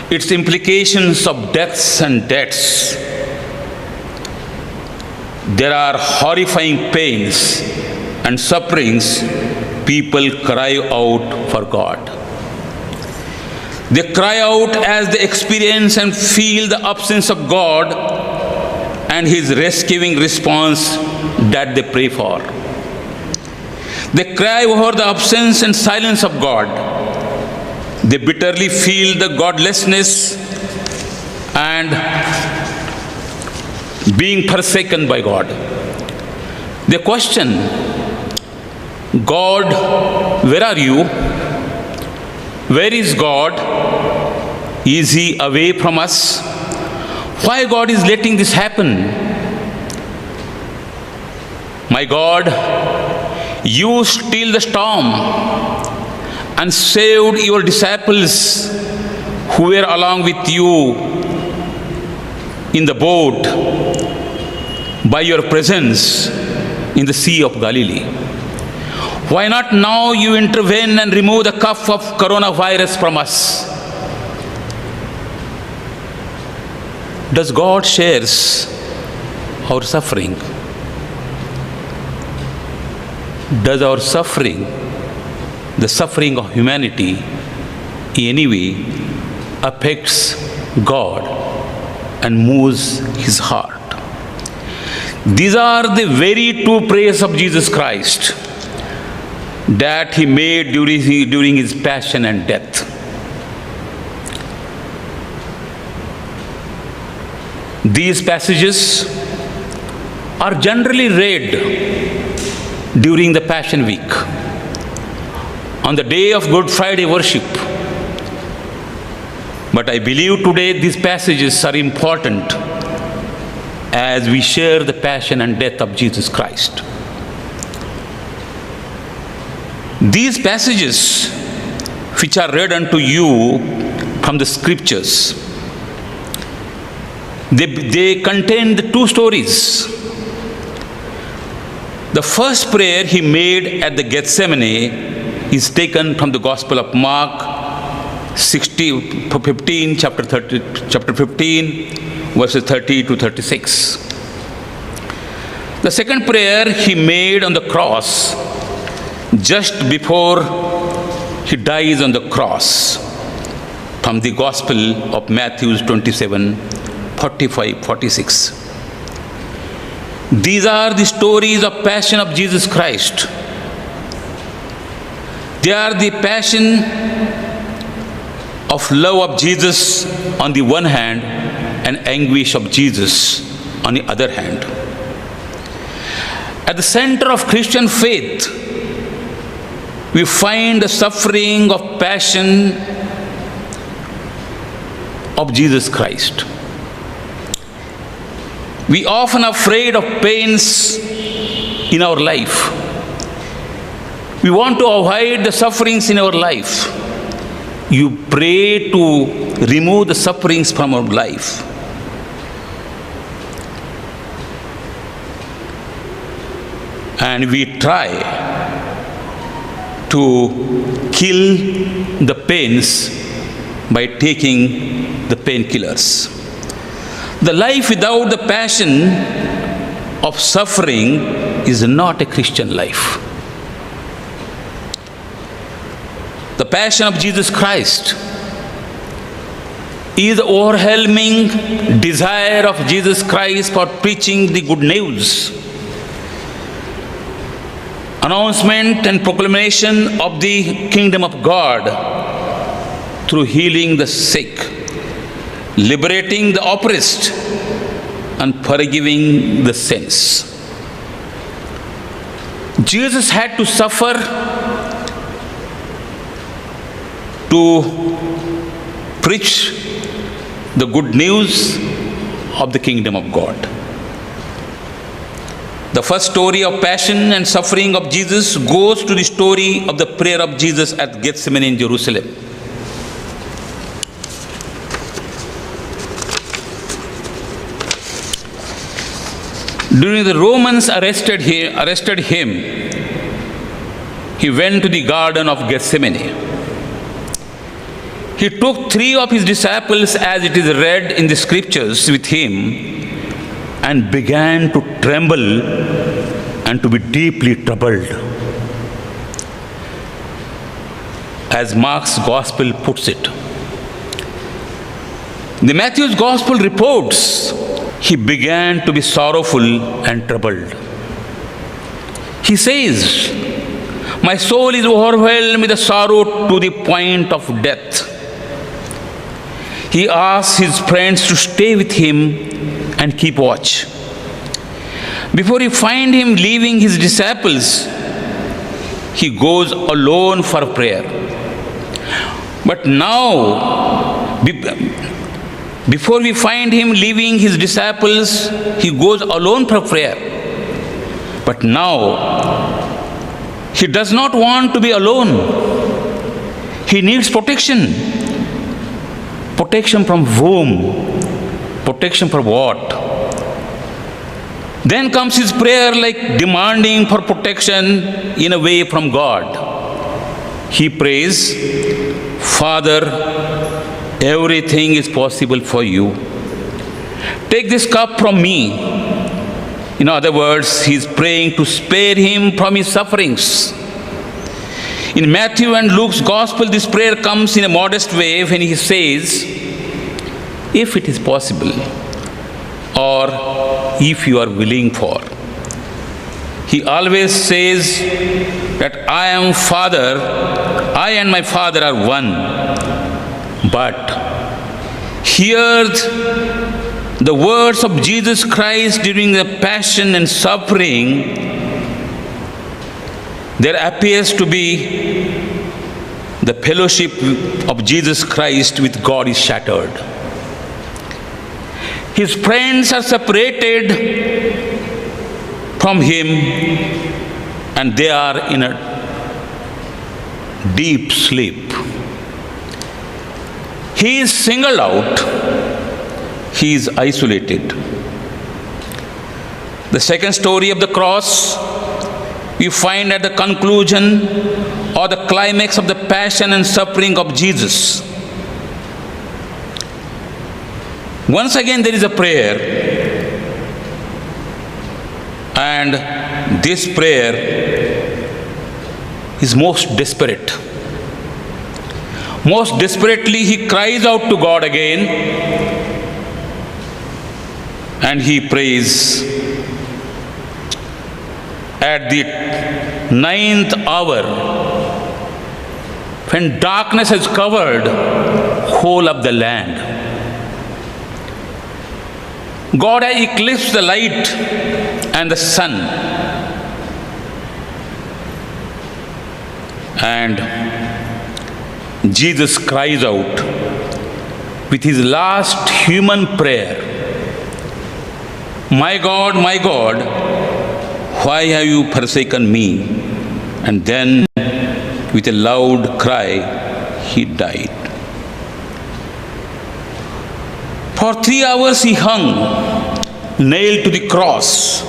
its implications of deaths and debts, there are horrifying pains and sufferings. People cry out for God. They cry out as they experience and feel the absence of God and His rescuing response that they pray for. They cry over the absence and silence of God. They bitterly feel the godlessness and being forsaken by God. They question, God, where are you? Where is God? Is He away from us? Why God is letting this happen? My God, you still the storm and saved your disciples who were along with you in the boat by your presence in the Sea of Galilee. Why not now you intervene and remove the cup of coronavirus from us? Does God shares our suffering? Does our suffering, the suffering of humanity, in any way affects God and moves His heart? These are the very two prayers of Jesus Christ that He made during His passion and death. These passages are generally read during the Passion Week, on the day of Good Friday worship. But I believe today these passages are important as we share the passion and death of Jesus Christ. These passages which are read unto you from the scriptures, they contain the two stories. The first prayer He made at the Gethsemane is taken from the Gospel of Mark, chapter 15, verses 30 to 36. The second prayer He made on the cross, just before He dies on the cross, from the Gospel of Matthew 27, 45, 46. These are the stories of passion of Jesus Christ. They are the passion of love of Jesus on the one hand and anguish of Jesus on the other hand. At the center of Christian faith, we find the suffering of passion of Jesus Christ. We often are afraid of pains in our life. We want to avoid the sufferings in our life. You pray to remove the sufferings from our life. And we try to kill the pains by taking the painkillers. The life without the passion of suffering is not a Christian life. The passion of Jesus Christ is the overwhelming desire of Jesus Christ for preaching the good news, announcement and proclamation of the kingdom of God through healing the sick, liberating the oppressed, and forgiving the sins. Jesus had to suffer to preach the good news of the kingdom of God. The first story of passion and suffering of Jesus goes to the story of the prayer of Jesus at Gethsemane in Jerusalem. During the Romans arrested him, he went to the Garden of Gethsemane. He took 3 of his disciples, as it is read in the scriptures, with him and began to tremble and to be deeply troubled. As Mark's gospel puts it. The Matthew's gospel reports he began to be sorrowful and troubled. He says, "My soul is overwhelmed with the sorrow to the point of death." He asks his friends to stay with him and keep watch. Before you find him leaving his disciples, he goes alone for prayer. But now, before we find him leaving his disciples, he goes alone for prayer. But now, he does not want to be alone. He needs protection. Protection from whom? Protection for what? Then comes his prayer, like demanding for protection in a way from God. He prays, "Father, everything is possible for you. Take this cup from me." In other words, he is praying to spare him from his sufferings. In Matthew and Luke's gospel, this prayer comes in a modest way when he says, "If it is possible," or "if you are willing for." He always says that I and my Father are one. But hear the words of Jesus Christ during the passion and suffering. There appears to be the fellowship of Jesus Christ with God is shattered. His friends are separated from him, and they are in a deep sleep. He is singled out. He is isolated. The second story of the cross we find at the conclusion or the climax of the passion and suffering of Jesus. Once again, there is a prayer, and this prayer is most desperate. Most desperately, he cries out to God again, and he prays. At the 9th hour, when darkness has covered whole of the land, God has eclipsed the light and the sun, and Jesus cries out with his last human prayer, my God, why have you forsaken me?" And then, with a loud cry, he died. For 3 hours he hung, nailed to the cross,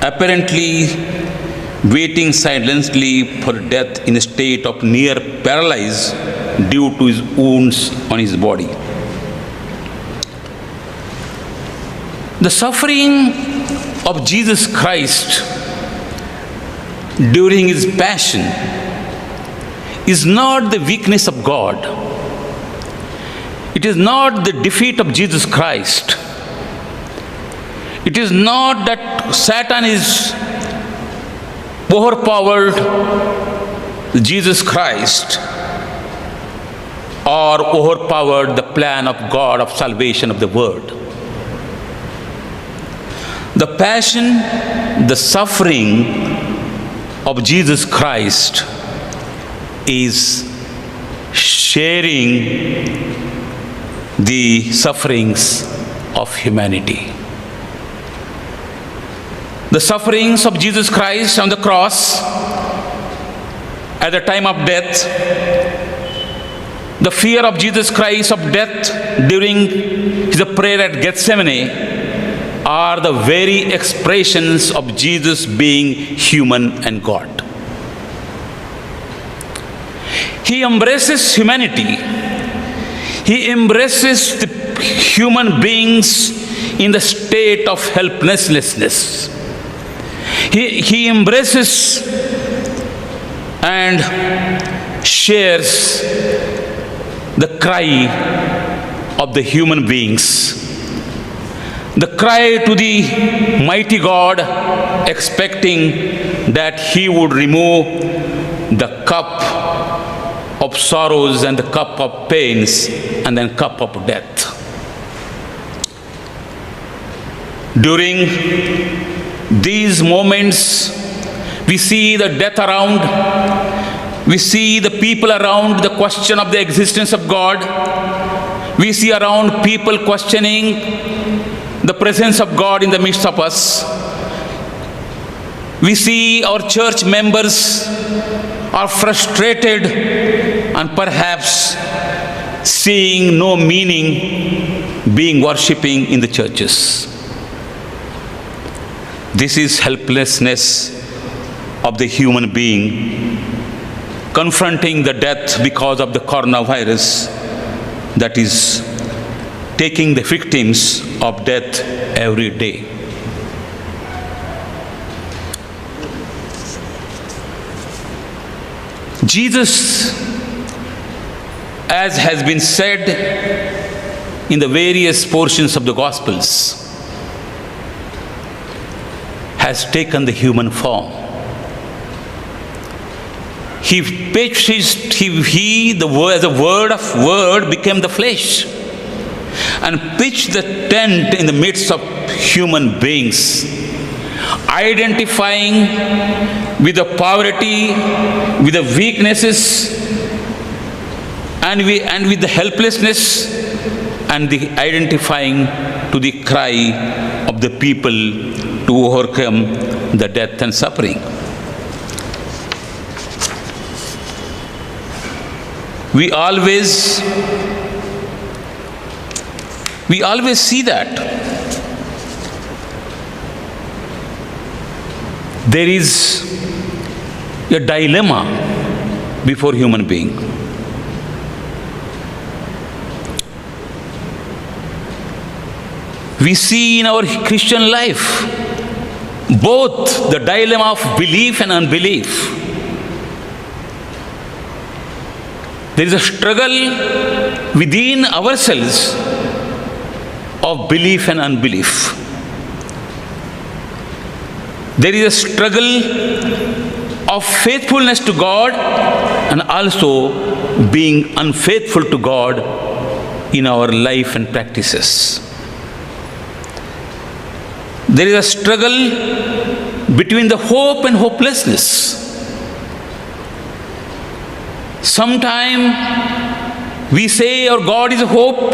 apparently waiting silently for death in a state of near paralysis due to his wounds on his body. The suffering of Jesus Christ during his passion is not the weakness of God. It is not the defeat of Jesus Christ. It is not that Satan is overpowered Jesus Christ or overpowered the plan of God of salvation of the world. The passion, the suffering of Jesus Christ is sharing the sufferings of humanity. The sufferings of Jesus Christ on the cross at the time of death, the fear of Jesus Christ of death during his prayer at Gethsemane are the very expressions of Jesus being human and God. He embraces humanity. He embraces the human beings in the state of helplessness. He embraces and shares the cry of the human beings. The cry to the mighty God, expecting that he would remove the cup of sorrows and the cup of pains and then cup of death. During these moments, we see the death around, we see the people around the question of the existence of God, we see around people questioning the presence of God in the midst of us. We see our church members are frustrated and perhaps seeing no meaning being worshipping in the churches. This is helplessness of the human being confronting the death because of the coronavirus that is taking the victims of death every day. Jesus, as has been said in the various portions of the Gospels, has taken the human form. He as a word became the flesh and pitched the tent in the midst of human beings, identifying with the poverty, with the weaknesses, and with the helplessness, and the identifying to the cry of the people to overcome the death and suffering. We always see that there is a dilemma before human being. We see in our Christian life both the dilemma of belief and unbelief. There is a struggle within ourselves of belief and unbelief. There is a struggle of faithfulness to God and also being unfaithful to God in our life and practices. There is a struggle between the hope and hopelessness. Sometimes we say our God is hope,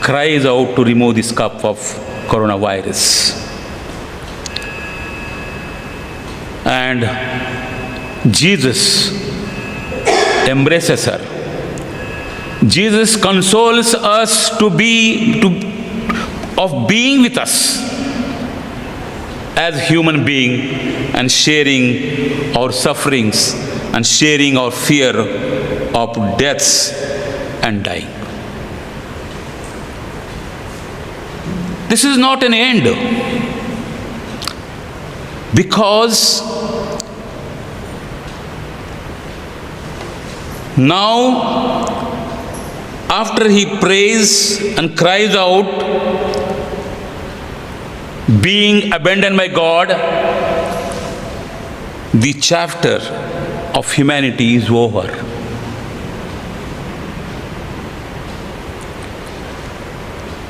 cries out to remove this cup of coronavirus. And Jesus embraces her. Jesus consoles us of being with us as human being and sharing our sufferings and sharing our fear of deaths and dying. This is not an end, because now, after he prays and cries out, being abandoned by God, the chapter of humanity is over.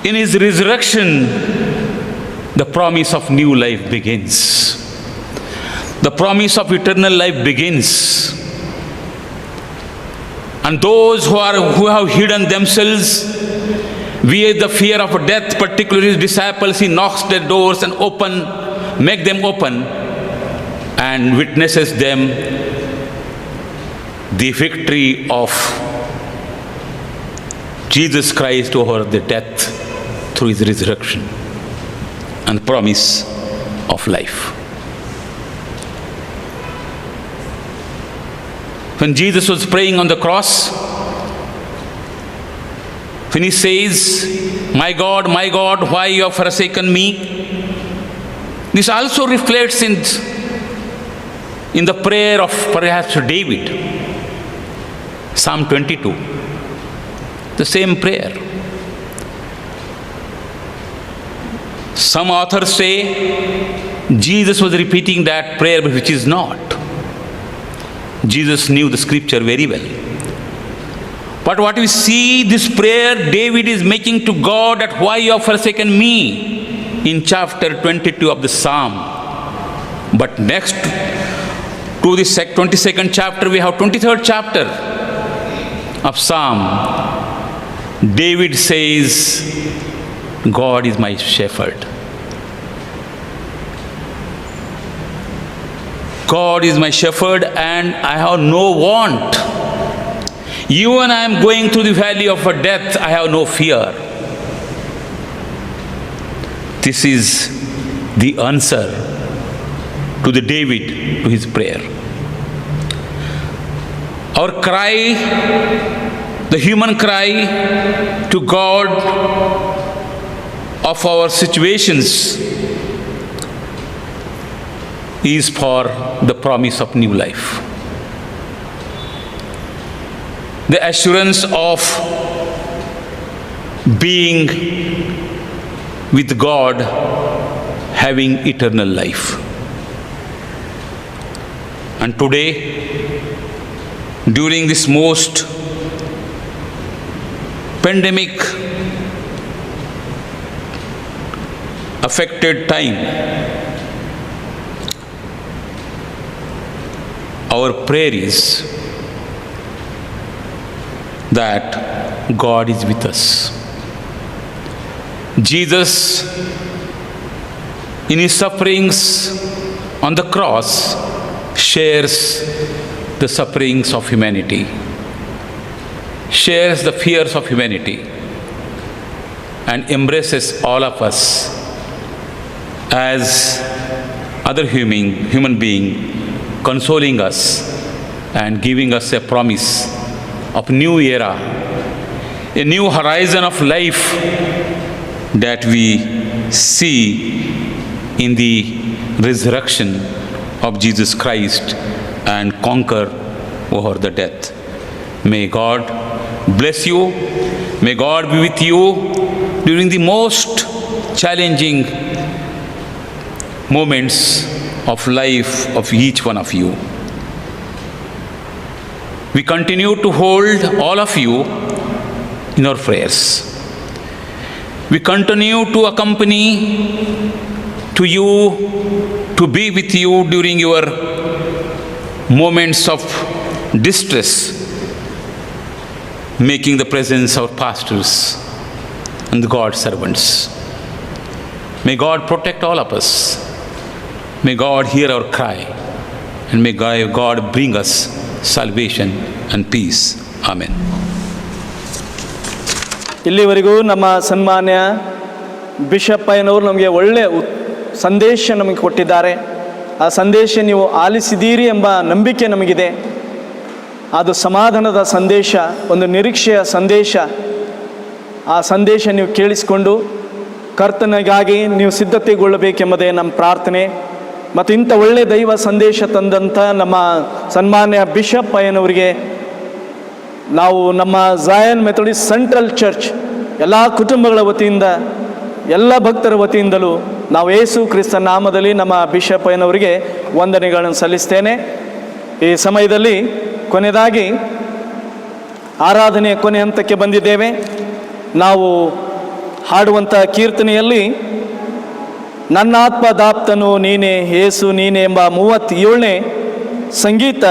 In his resurrection, the promise of new life begins. The promise of eternal life begins. And those who have hidden themselves via the fear of death, particularly his disciples, he knocks their doors and make them open, and witnesses them the victory of Jesus Christ over the death through his resurrection and promise of life. When Jesus was praying on the cross, when he says, my God, why you have forsaken me?" This also reflects in the prayer of perhaps David, Psalm 22, the same prayer. Some authors say Jesus was repeating that prayer, but which is not. Jesus knew the scripture very well. But what we see, this prayer David is making to God, that why you have forsaken me, in chapter 22 of the Psalm. But next to the 22nd chapter, we have 23rd chapter of Psalm. David says, God is my shepherd. God is my shepherd and I have no want. Even I am going through the valley of death, I have no fear. This is the answer to the David, to his prayer. Our cry, the human cry to God of our situations, is for the promise of new life. The assurance of being with God, having eternal life. And today, during this most pandemic affected time, our prayer is that God is with us. Jesus, in his sufferings on the cross, shares the sufferings of humanity, shares the fears of humanity, and embraces all of us as other human being, consoling us and giving us a promise of new era, a new horizon of life that we see in the resurrection of Jesus Christ and conquer over the death. May God bless you. May God be with you during the most challenging moments of life of each one of you. We continue to hold all of you in our prayers. We continue to accompany to you, to be with you during your moments of distress, making the presence of pastors and God's servants. May God protect all of us. May God hear our cry, and may God bring us salvation and peace. Amen. ಇಲ್ಲಿವರೆಗೂ ನಮ್ಮ ಸನ್ಮಾನ್ಯ bishop ಅಯ್ಯನವರು ನಮಗೆ ಒಳ್ಳೆಯ ಸಂದೇಶ ನಮಗೆ ಕೊಟ್ಟಿದ್ದಾರೆ. ಆ ಸಂದೇಶ ನೀವು ಆಲಿಸಿದ್ದೀರಿ ಎಂಬ ನಂಬಿಕೆ ನಮಗಿದೆ. ಅದು ಸಮಾಧಾನದ ಸಂದೇಶ, ಒಂದು ನಿರೀಕ್ಷೆಯ ಸಂದೇಶ. ಆ ಸಂದೇಶ ನೀವು ಕೇಳಿಸಿಕೊಂಡು ಕರ್ತನಿಗಾಗಿ ನೀವು ಸಿದ್ಧತೆಗೊಳ್ಳಬೇಕೆಂಬುದೇ ನಮ್ಮ ಪ್ರಾರ್ಥನೆ. ಮತ್ತು ಇಂಥ ಒಳ್ಳೆಯ ದೈವ ಸಂದೇಶ ತಂದಂಥ ನಮ್ಮ ಸನ್ಮಾನ್ಯ ಬಿಷಪ್ ಅಯ್ಯನವರಿಗೆ ನಾವು ನಮ್ಮ ಝಾಯನ್ ಮೆಥೋಡಿಸ್ಟ್ ಸೆಂಟ್ರಲ್ ಚರ್ಚ್ ಎಲ್ಲ ಕುಟುಂಬಗಳ ವತಿಯಿಂದ, ಎಲ್ಲ ಭಕ್ತರ ವತಿಯಿಂದಲೂ ನಾವು ಯೇಸು ಕ್ರಿಸ್ತ ನಾಮದಲ್ಲಿ ನಮ್ಮ ಬಿಷಪ್ ಅಯ್ಯನವರಿಗೆ ವಂದನೆಗಳನ್ನು ಸಲ್ಲಿಸ್ತೇನೆ. ಈ ಸಮಯದಲ್ಲಿ ಕೊನೆಯದಾಗಿ ಆರಾಧನೆಯ ಕೊನೆ ಹಂತಕ್ಕೆ ಬಂದಿದ್ದೇವೆ. ನಾವು ಹಾಡುವಂಥ ಕೀರ್ತನೆಯಲ್ಲಿ ನನ್ನಾತ್ಮದಾಪ್ತನು ನೀನೇ ಯೇಸು ನೀನೇ ಎಂಬ 37ನೇ ಸಂಗೀತ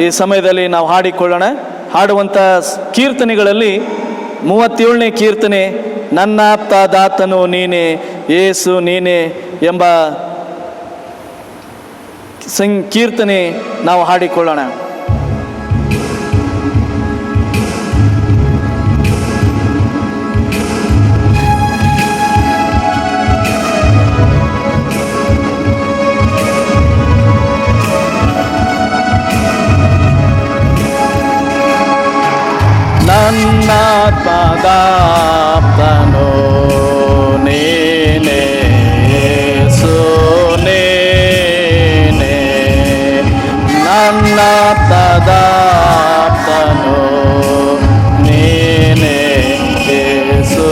ಈ ಸಮಯದಲ್ಲಿ ನಾವು ಹಾಡಿಕೊಳ್ಳೋಣ. ಹಾಡುವಂಥ ಕೀರ್ತನೆಗಳಲ್ಲಿ 37ನೇ ಕೀರ್ತನೆ ನನ್ನಾಪ್ತದಾತನು ನೀನೇ ಯೇಸು ನೀನೇ ಎಂಬ ಕೀರ್ತನೆ ನಾವು ಹಾಡಿಕೊಳ್ಳೋಣ. ನನ್ನಾತ್ಮದಾಪ್ತನು ನೀನೇ ಯೇಸು ನೀನೇ, ನನ್ನಾತ್ಮದಾಪ್ತನು ನೀನೇ ಯೇಸು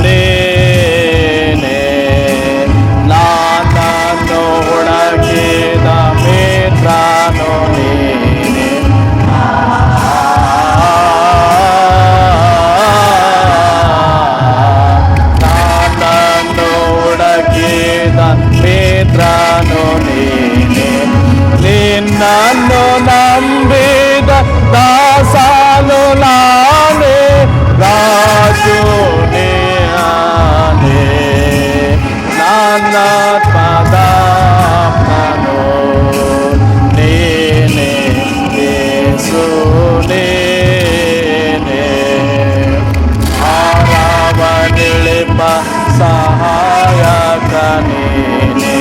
ನೀನೇ, ನನ್ನನ್ನು ಹುಡುಕಿದ ಮಿತ್ರನು ನೀನೇ, ಮಿತ್ರನು ನೀನೆ, ನಿನ್ನನ್ನು ನಂಬಿದ ದಾಸನು ನಾನೇ, ರಾಜು ನೀನೇ, ನನ್ನಾತ್ಮದಾಪ್ತನು ನೀನೇ ಯೇಸು ನೀನೇ, ಆರಾವನಿಳಿಪ ಸಹಾಯಕ ನೀನೇ,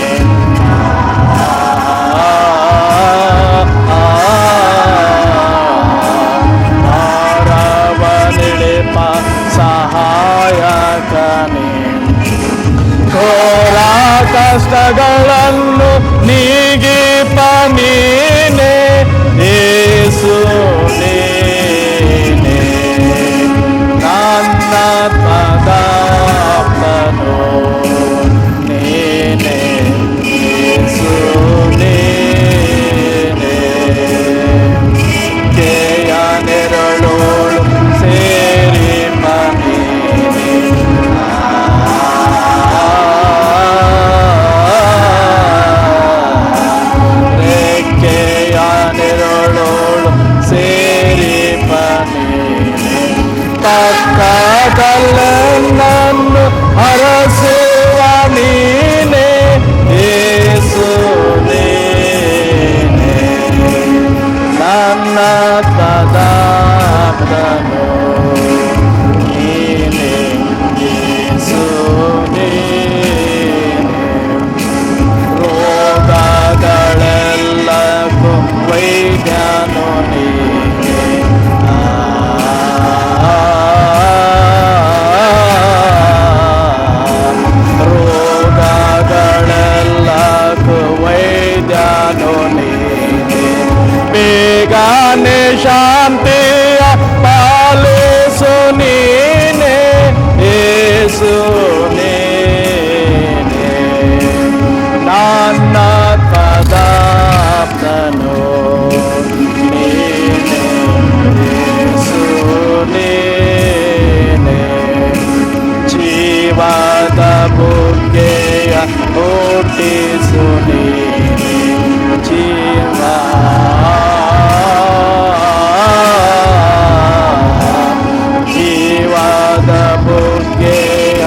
ಆರಾವನಿಳಿಪ ಸಹಾಯಕ ನೀನೇ, ಘೋರ ಕಷ್ಟಗಳನ್ನು ನೀಗಿಪ ನೀನೇ ಯೇಸು ನೀನೇ, ನನ್ನಾತ್ಮದಾಪ್ತನು ನೀನೇ ಯೇಸು ನೀನೇ, ಕೆಯ ನೆರಳೋಳು ಸೇರಿಪ ನೀನೇ, ರೆಕ್ಕೆಯ ನೆರಳೋಳು ಸೇರಿಪ ನೀನೇ, ಪಕ್ಕದಲ್ಲನ್ನು ಹರಸುವ ನೀನೇ ಯೇಸು ನೀನೇ, ನನ್ನಾತ್ಮದಾಪ್ತನು ನೀನೇ ಯೇಸು ನೀನೇ, ರೋಗಗಳೆಲ್ಲಕ್ಕೂ ವೈದ್ಯನು ನೀನೇ, ರೋಗಗಳೆಲ್ಲಕ್ಕೂ ವೈದ್ಯನು ನೀನೇ, ಬೇಗನೆ ಶಾಂತಿಯ ಪಾಲಿಸು ನೀನೇ ಯೇಸು ನೀನೇ, ನನ್ನಾತ್ಮದಾಪ್ತನು ನೀನೇ ಯೇಸು ನೀನೇ, ಜೀವದ ಬುಗ್ಗೆಯ ಹುಟ್ಟಿಸು ನೀನೇ, ಜೀವ ಜೀವದ ಬುಗ್ಗೆಯ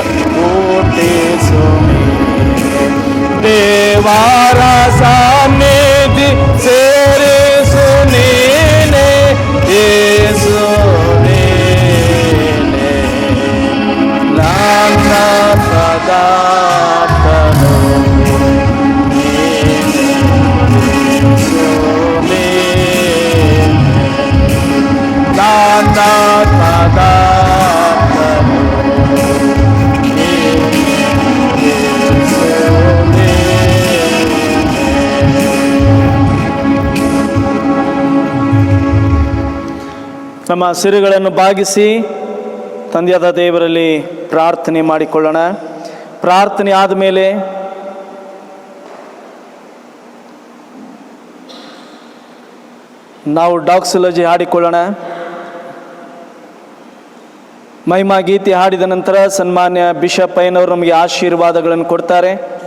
ನಮ್ಮ ಸಿರುಗಳನ್ನು ಬಾಗಿಸಿ ತಂದೆಯಾದ ದೇವರಲ್ಲಿ ಪ್ರಾರ್ಥನೆ ಮಾಡಿಕೊಳ್ಳೋಣ. ಪ್ರಾರ್ಥನೆ ಆದಮೇಲೆ ನಾವು ಡಾಕ್ಸಿಲಜಿ ಹಾಡಿಕೊಳ್ಳೋಣ. ಮಹಿಮಾ ಗೀತೆ ಹಾಡಿದ ನಂತರ ಸನ್ಮಾನ್ಯ ಬಿಷಪ್ ಅಯ್ಯನವರು ನಮಗೆ ಆಶೀರ್ವಾದಗಳನ್ನು ಕೊಡ್ತಾರೆ.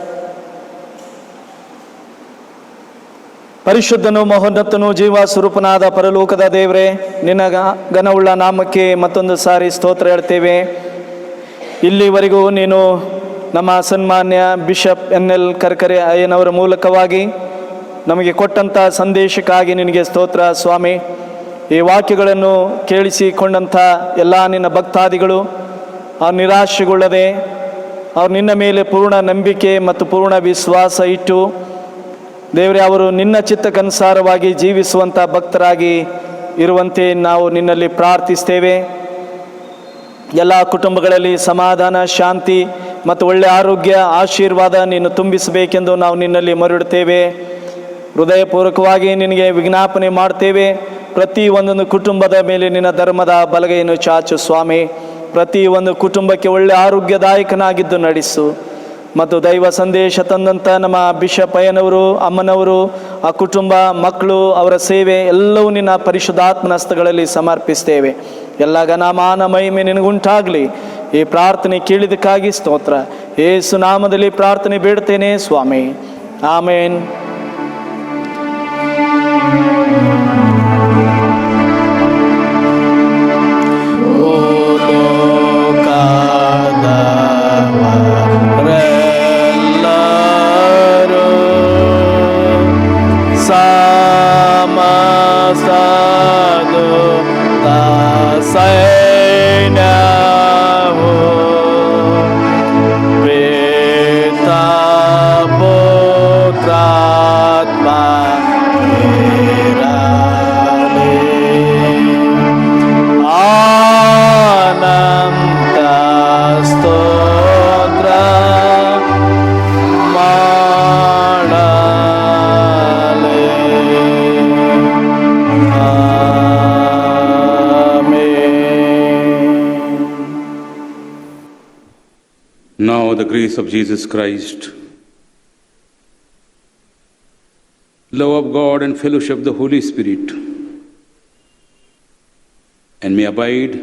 ಪರಿಶುದ್ಧನು ಮಹೋನ್ನತನು ಜೀವ ಸ್ವರೂಪನಾದ ಪರಲೋಕದ ದೇವರೇ, ನಿನ್ನ ಘನವುಳ್ಳ ನಾಮಕ್ಕೆ ಮತ್ತೊಂದು ಸಾರಿ ಸ್ತೋತ್ರ ಹೇಳ್ತೇವೆ. ಇಲ್ಲಿವರೆಗೂ ನೀನು ನಮ್ಮ ಸನ್ಮಾನ್ಯ ಬಿಷಪ್ NL ಕರ್ಕರೆ ಅಯ್ಯನವರ ಮೂಲಕವಾಗಿ ನಮಗೆ ಕೊಟ್ಟಂಥ ಸಂದೇಶಕ್ಕಾಗಿ ನಿನಗೆ ಸ್ತೋತ್ರ ಸ್ವಾಮಿ. ಈ ವಾಕ್ಯಗಳನ್ನು ಕೇಳಿಸಿಕೊಂಡಂಥ ಎಲ್ಲ ನಿನ್ನ ಭಕ್ತಾದಿಗಳು ಅವ್ರು ನಿರಾಶೆಗೊಳ್ಳದೆ ಅವ್ರು ನಿನ್ನ ಮೇಲೆ ಪೂರ್ಣ ನಂಬಿಕೆ ಮತ್ತು ಪೂರ್ಣ ವಿಶ್ವಾಸ ಇಟ್ಟು ದೇವರೇ, ಅವರು ನಿನ್ನ ಚಿತ್ತಕ್ಕನುಸಾರವಾಗಿ ಜೀವಿಸುವಂಥ ಭಕ್ತರಾಗಿ ಇರುವಂತೆ ನಾವು ನಿನ್ನಲ್ಲಿ ಪ್ರಾರ್ಥಿಸ್ತೇವೆ. ಎಲ್ಲ ಕುಟುಂಬಗಳಲ್ಲಿ ಸಮಾಧಾನ, ಶಾಂತಿ ಮತ್ತು ಒಳ್ಳೆಯ ಆರೋಗ್ಯ, ಆಶೀರ್ವಾದ ನೀನು ತುಂಬಿಸಬೇಕೆಂದು ನಾವು ನಿನ್ನಲ್ಲಿ ಮೊರೆಯಿಡುತ್ತೇವೆ. ಹೃದಯಪೂರ್ವಕವಾಗಿ ನಿನಗೆ ವಿಜ್ಞಾಪನೆ ಮಾಡ್ತೇವೆ. ಪ್ರತಿ ಒಂದೊಂದು ಕುಟುಂಬದ ಮೇಲೆ ನಿನ್ನ ಧರ್ಮದ ಬಲಗೈಯನ್ನು ಚಾಚು ಸ್ವಾಮಿ. ಪ್ರತಿ ಒಂದು ಕುಟುಂಬಕ್ಕೆ ಒಳ್ಳೆಯ ಆರೋಗ್ಯದಾಯಕನಾಗಿದ್ದು ನಡೆಸು. ಮತ್ತು ದೈವ ಸಂದೇಶ ತಂದಂಥ ನಮ್ಮ ಬಿಷಪ್ ಅಯ್ಯನವರು, ಅಮ್ಮನವರು, ಆ ಕುಟುಂಬ, ಮಕ್ಕಳು, ಅವರ ಸೇವೆ ಎಲ್ಲವೂ ನಿನ್ನ ಪರಿಶುದ್ಧಾತ್ಮನ ಹಸ್ತಗಳಲ್ಲಿ ಸಮರ್ಪಿಸ್ತೇವೆ. ಎಲ್ಲ ಘನಮಾನ ಮಹಿಮೆ ನಿನಗುಂಟಾಗಲಿ. ಈ ಪ್ರಾರ್ಥನೆ ಕೇಳಿದಕ್ಕಾಗಿ ಸ್ತೋತ್ರ. ಯೇಸು ನಾಮದಲ್ಲಿ ಪ್ರಾರ್ಥನೆ ಬೇಡ್ತೇನೆ ಸ್ವಾಮಿ, ಆಮೇನ್. Now the grace of Jesus Christ, love of God and fellowship of the Holy Spirit, and may abide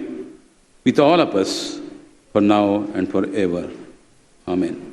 with all of us for now and forever. Amen.